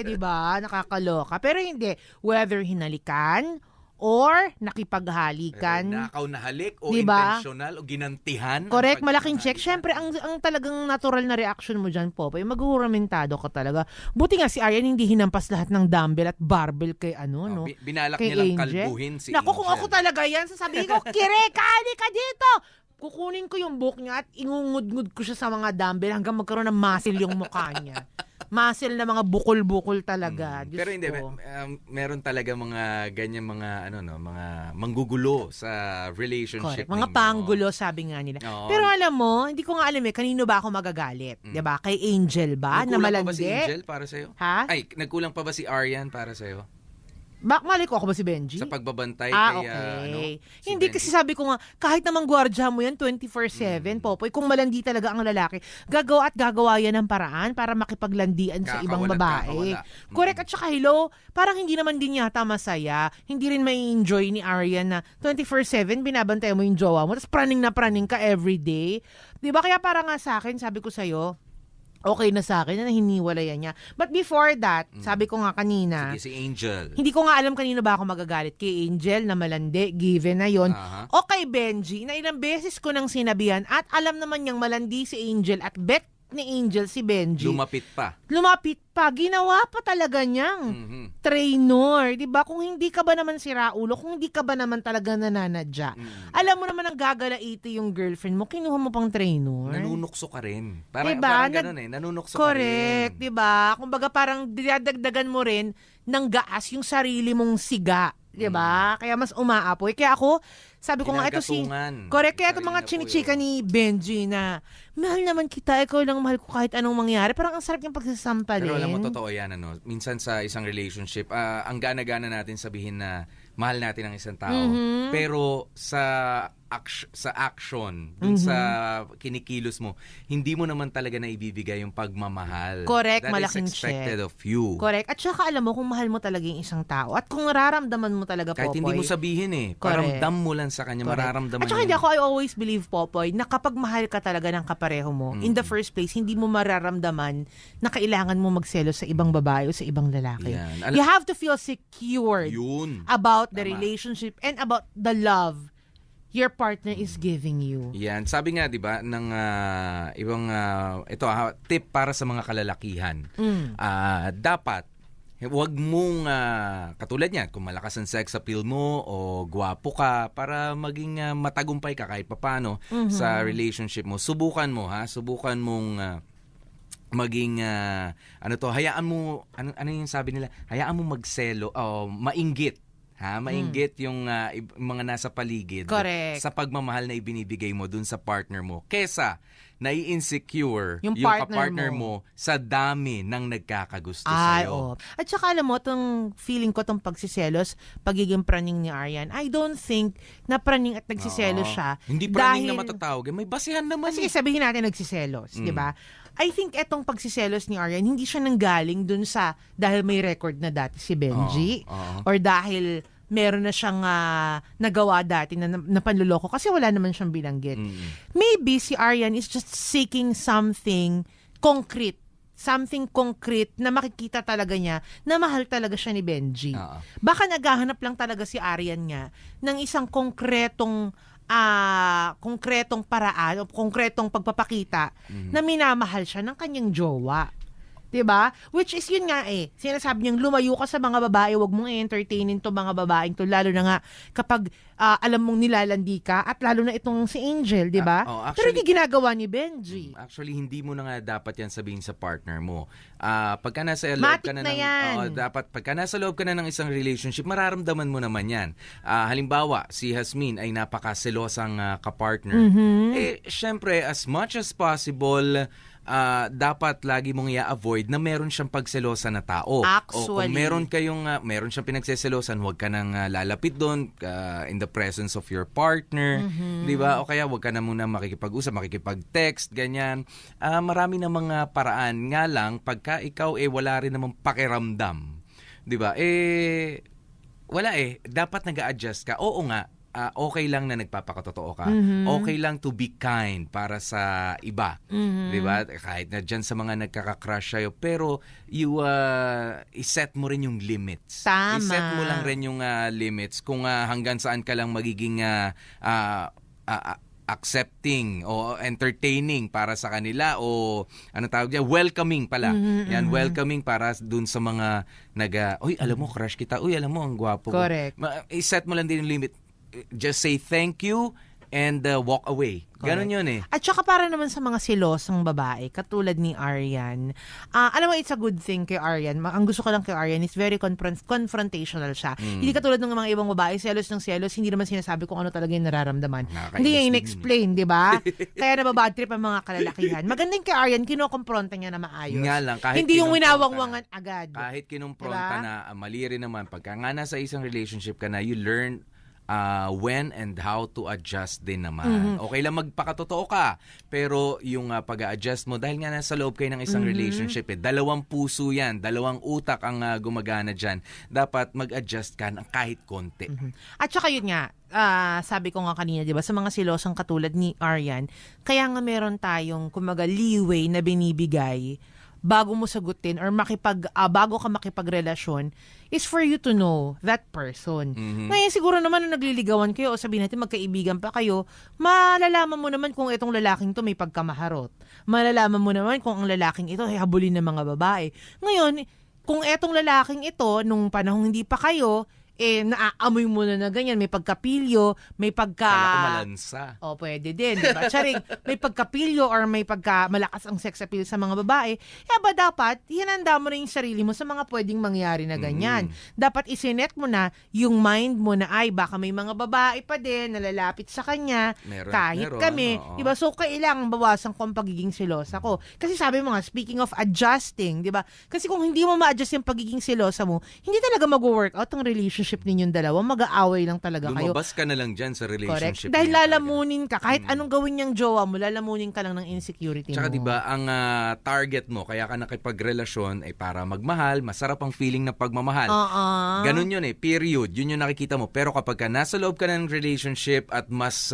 di ba? Nakakaloka. Pero hindi. Whether hinalikan or nakipaghalikan. Nakaw na halik o diba? intentional o ginantihan. Correct, malaking check. Siyempre, ang talagang natural na reaction mo dyan, Popo, yung maghuhuramentado ka talaga. Buti nga si Arian hindi hinampas lahat ng dumbbell at barbell kay no? Binalak kay nilang Angel. kalbuhin si Naku, Angel. kung ako talaga yan, sasabihin ko, Kirek, hali ka dito! Kukunin ko yung buhok niya at ingungud-ngud ko siya sa mga dumbbell hanggang magkaroon ng muscle yung mukha niya. Muscle na mga bukol-bukol talaga. Pero hindi, meron talaga mga ganyan mga mga manggugulo sa relationship. Correct. Mga panggulo, sabi nga nila. Oo. Pero alam mo, hindi ko nga alam kanino ba ako magagalit? 'Di ba? Kay Angel ba? Na malandi? Nagkulang pa ba si Angel para sa'yo? Ha? Ay, nagkulang pa ba si Arian para sa'yo? Mali ko ako ba si Benji? Sa pagbabantay okay. Hindi Benji. Kasi sabi ko nga, kahit namang gwardiya mo yan 24/7, Popoy, kung malandi talaga ang lalaki, gagawa yan ng paraan para makipaglandian sa ibang babae. Correct. At saka hello, parang hindi naman din yata masaya, hindi rin may enjoy ni Arian na 24/7 binabantay mo yung jowa mo, tapos praning na praning ka everyday. Diba? Kaya parang nga sa akin, sabi ko sa'yo, okay na sa akin na hiniwalayan niya. But before that, sabi ko nga kanina, sige, si Angel. Hindi ko nga alam kanino ba ako magagalit. Kay Angel na malandi, given na yon. O kay Benji, na ilang beses ko nang sinabihan at alam naman niyang malandi si Angel at bet ni Angel si Benji. Lumapit pa. Ginawa pa talaga niyang trainer. Diba? Kung hindi ka ba naman si Raulo, kung hindi ka ba naman talaga nananadya, alam mo naman ang gagalaiti yung girlfriend mo, kinuha mo pang trainer. Nanunukso ka rin. Parang ganun nanunukso correct, ka rin. Correct, diba? Kumbaga parang dinadagdagan mo rin ng gaas yung sarili mong siga. Diba? Kaya mas umaapoy. Kaya ako, sabi ko nga, ito si... Correct, kaya itong mga chinichika ni Benji na, mahal naman kita, ikaw lang mahal ko kahit anong mangyari. Parang ang sarap yung pagsasampalin. Pero alam mo, totoo yan, minsan sa isang relationship, ang gana-gana natin sabihin na mahal natin ang isang tao. Pero sa action, dun sa kinikilos mo, hindi mo naman talaga na ibibigay yung pagmamahal. Correct, That malaking is expected check. of you. Correct. At saka alam mo kung mahal mo talaga yung isang tao at kung nararamdaman mo talaga, Kahit Popoy. hindi mo sabihin Correct. paramdam mo lang sa kanya, Correct. mararamdaman At saka hindi ako, I always believe, Popoy, na kapag mahal ka talaga ng kapareho mo, in the first place, hindi mo mararamdaman na kailangan mo magselos sa ibang babae o sa ibang lalaki. Yan. You have to feel secured Yun. about the Tama. relationship and about the love your partner is giving you. Yan, sabi nga 'di ba ng ibang tip para sa mga kalalakihan. Dapat huwag mong katulad niyan, kung malakas ang sex appeal mo o gwapo ka, para maging matagumpay ka kahit papaano sa relationship mo. Subukan mong maging hayaan mo ano yung sabi nila? Hayaan mo magselo o mainggit. Mainggit yung mga nasa paligid. Correct. Sa pagmamahal na ibinibigay mo dun sa partner mo. Kesa nai-insecure yung partner kapartner mo sa dami ng nagkakagusto Ay, sa'yo. At saka alam mo, itong feeling ko, itong pagsiselos, pagiging praning ni Arian, I don't think na praning at nagsiselos siya. Hindi praning na matatawag. May basihan naman. Kasi sabihin natin nagsiselos, di ba? I think etong pagsiselos ni Arian, hindi siya nanggaling dun sa dahil may record na dati si Benji or dahil meron na siyang nagawa dati na panluloko kasi wala naman siyang binanggit. Maybe si Arian is just seeking something concrete na makikita talaga niya na mahal talaga siya ni Benji. Baka naghahanap lang talaga si Arian niya ng isang konkretong paraan o konkretong pagpapakita na minamahal siya ng kanyang jowa. 'Di ba? Which is yun nga sinasabi niyang lumayo ka sa mga babae, wag mong i-entertainin to mga babaeng to, lalo na nga kapag alam mong nilalandi ka, at lalo na itong si Angel, 'di ba? Pero hindi ginagawa ni Benji. Actually, hindi mo na nga dapat yan sabihin sa partner mo. Pagka nasa loob ka na dapat pagka nasa loob ka na ng isang relationship, mararamdaman mo naman yan. Halimbawa, si Hasmin ay napakaselosang kapartner. Syempre, as much as possible, dapat lagi mong i-avoid na meron siyang pagselosa na tao. Actually. O kung meron siyang pinagseselosan, huwag ka nang lalapit doon in the presence of your partner, 'di ba? O kaya huwag ka na muna makikipag-usap, makikipag-text, ganyan. Marami na mga paraan. Nga lang, pagka ikaw wala rin namang pakiramdam, 'di ba? Wala dapat nag-a-adjust ka. Oo nga, okay lang na nagpapakatotoo ka. Okay lang to be kind para sa iba. 'Di ba? Kahit na diyan sa mga nagkaka-crush sa'yo, pero i-set mo rin yung limits. Tama. I-set mo lang rin yung limits kung hanggang saan ka lang magiging accepting o entertaining para sa kanila, o ano tawag diyan, welcoming pala. Yan, welcoming para dun sa mga alam mo, crush kita. Uy, alam mo, ang gwapo. Correct. I-set mo lang din yung limit. Just say thank you and walk away. Ganon yun At saka para naman sa mga silosang babae, katulad ni Arian, alam mo, it's a good thing kay Arian. Ang gusto ko lang kay Arian is very confrontational siya. Hindi katulad ng mga ibang babae, selos ng selos, hindi naman sinasabi kung ano talaga yung nararamdaman. Hindi niya in-explain, di ba? Kaya nababad trip ang mga kalalakihan. Magandang kay Arian, kinokompronta niya na maayos. Nga lang, kahit hindi yung winawangwangan agad. Kahit kinumpronta na, mali rin naman. Pagka nga nasa isang relationship ka na, you learn when and how to adjust din naman. Okay lang magpakatotoo ka, pero yung pag-a-adjust mo, dahil nga nasa loob kayo ng isang relationship, dalawang puso yan, dalawang utak ang gumagana dyan. Dapat mag-adjust ka ng kahit konti. At saka yun nga, sabi ko nga kanina, 'di ba, sa mga silosang katulad ni Arian, kaya nga meron tayong kumaga leeway na binibigay bago mo sagutin or bago ka makipagrelasyon is for you to know that person. Ngayon siguro naman nung nagliligawan kayo o sabihin natin magkaibigan pa kayo, malalaman mo naman kung itong lalaking to may pagkamaharot. Malalaman mo naman kung ang lalaking ito ay habulin ng mga babae. Ngayon, kung etong lalaking ito nung panahong hindi pa kayo, naaamoy mo na ganyan, may pagkapilyo, may malansa. Pwede din, di ba? Charing, may pagkapilyo or may malakas ang sex appeal sa mga babae, ba dapat, hinanda mo na yung sarili mo sa mga pwedeng mangyari na ganyan. Dapat isinet mo na yung mind mo na, baka may mga babae pa din na lalapit sa kanya, meron, kami. Diba? So, kailangan bawasan ko ang pagiging silosa ko. Kasi sabi mo nga, speaking of adjusting, di ba? Kasi kung hindi mo ma-adjust yung pagiging silosa mo, hindi talaga mag-work out ang relationship relationship ninyong dalawa, mag-aaway lang talaga kayo. Lumabas ka na lang dyan sa relationship. Correct. Dahil niya lalamunin ka, kahit anong gawin niyang jowa mo, lalamunin ka lang ng insecurity Tsaka mo. diba, ang target mo, kaya ka nakipagrelasyon ay para magmahal, masarap ang feeling ng pagmamahal. Ganun yun period. Yun yung nakikita mo. Pero kapag ka nasa loob ka ng relationship at mas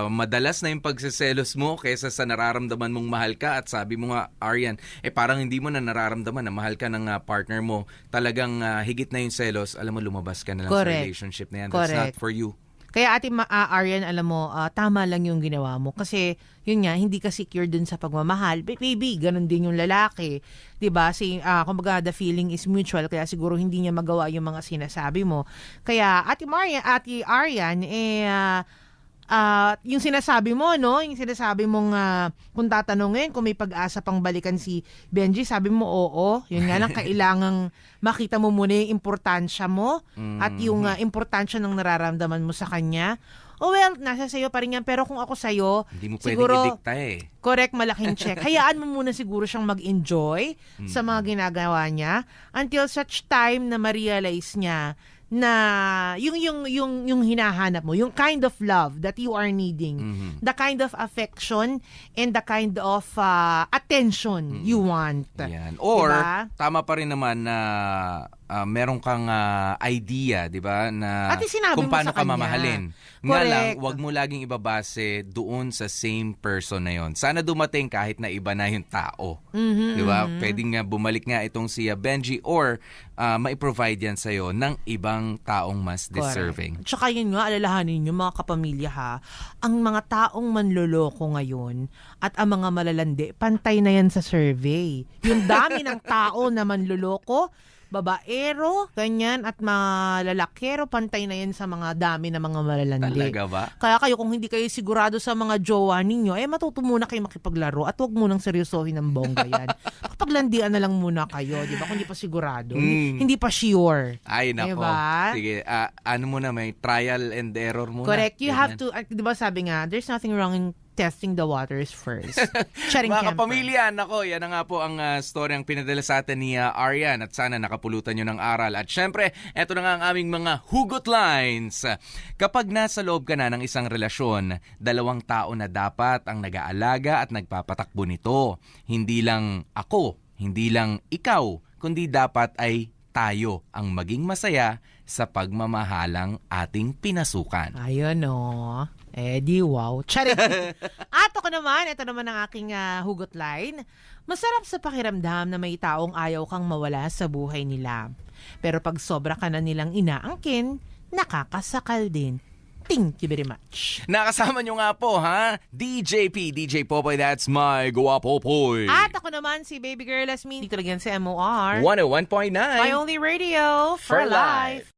madalas na yung pagsiselos mo kaysa sa nararamdaman mong mahal ka, at sabi mo nga, Aryan, parang hindi mo na nararamdaman na mahal ka ng partner mo, talagang higit na yung selos, alam mo, lumabas ka na lang sa relationship na yan. That's not for you. Kaya Ate Aryan, alam mo, tama lang yung ginawa mo. Kasi, yun nga, hindi ka secure dun sa pagmamahal. Baby, ganun din yung lalaki. Diba? Kumbaga, the feeling is mutual. Kaya siguro hindi niya magawa yung mga sinasabi mo. Kaya, Ate Aryan, yung sinasabi mo, no? Yung sinasabi mong kung tatanungin kung may pag-asa pang balikan si Benji, sabi mo oo. Yun nga lang, kailangang makita mo muna yung importansya mo at yung importansya ng nararamdaman mo sa kanya. Oh well, nasa sayo pa rin yan. Pero kung ako sayo, hindi mo siguro, pwedeng idikta correct, malaking check. Hayaan mo muna siguro siyang mag-enjoy sa mga ginagawa niya until such time na ma-realize niya na yung hinahanap mo, yung kind of love that you are needing, the kind of affection and the kind of attention you want. Yan. Or, diba? tama pa rin naman na meron kang idea, di ba, na kung paano ka mamahalin. Nga lang, wag mo laging ibabase doon sa same person na yon. Sana dumating kahit na iba na yung tao. Di ba? Pwedeng nga bumalik nga itong si Benji or mai-provide yan sa'yo ng ibang taong mas deserving. Tsaka yun nga, alalahanin nyo mga kapamilya ha, ang mga taong manloloko ngayon at ang mga malalandi, pantay na yan sa survey. Yung dami ng tao na manloloko, babaero, ganyan, at mga lalakero, pantay na yan sa mga dami na mga malalandi. Talaga ba? Kaya kayo, kung hindi kayo sigurado sa mga jowa ninyo, matuto muna kayo makipaglaro at huwag munang seryosohin ng bongga yan. Kapaglandian na lang muna kayo, di ba? Kung hindi pa sigurado, hindi pa sure. Ay, nako. Diba? Sige, ano muna, may trial and error muna. Correct. You have to, di ba sabi nga, there's nothing wrong in testing the waters first. Mga kapamilya, nako, yan na nga po ang story ang pinadala sa atin ni Aryan at sana nakapulutan nyo ng aral. At syempre, eto na nga ang aming mga hugot lines. Kapag nasa loob ka na ng isang relasyon, dalawang tao na dapat ang nag-aalaga at nagpapatakbo nito. Hindi lang ako, hindi lang ikaw, kundi dapat ay tayo ang maging masaya sa pagmamahalang ating pinasukan. Ayun o. Di wow. Charit. At ako naman, ito naman ang aking hugot line. Masarap sa pakiramdam na may taong ayaw kang mawala sa buhay nila. Pero pag sobra ka na nilang inaangkin, nakakasakal din. Thank you very much. Nakasama nyo nga po, ha? DJ Popoy, that's my Guapopoy. At ako naman si Baby Girl Asmin. Dito lang yan sa MOR 101.9. My only radio for life.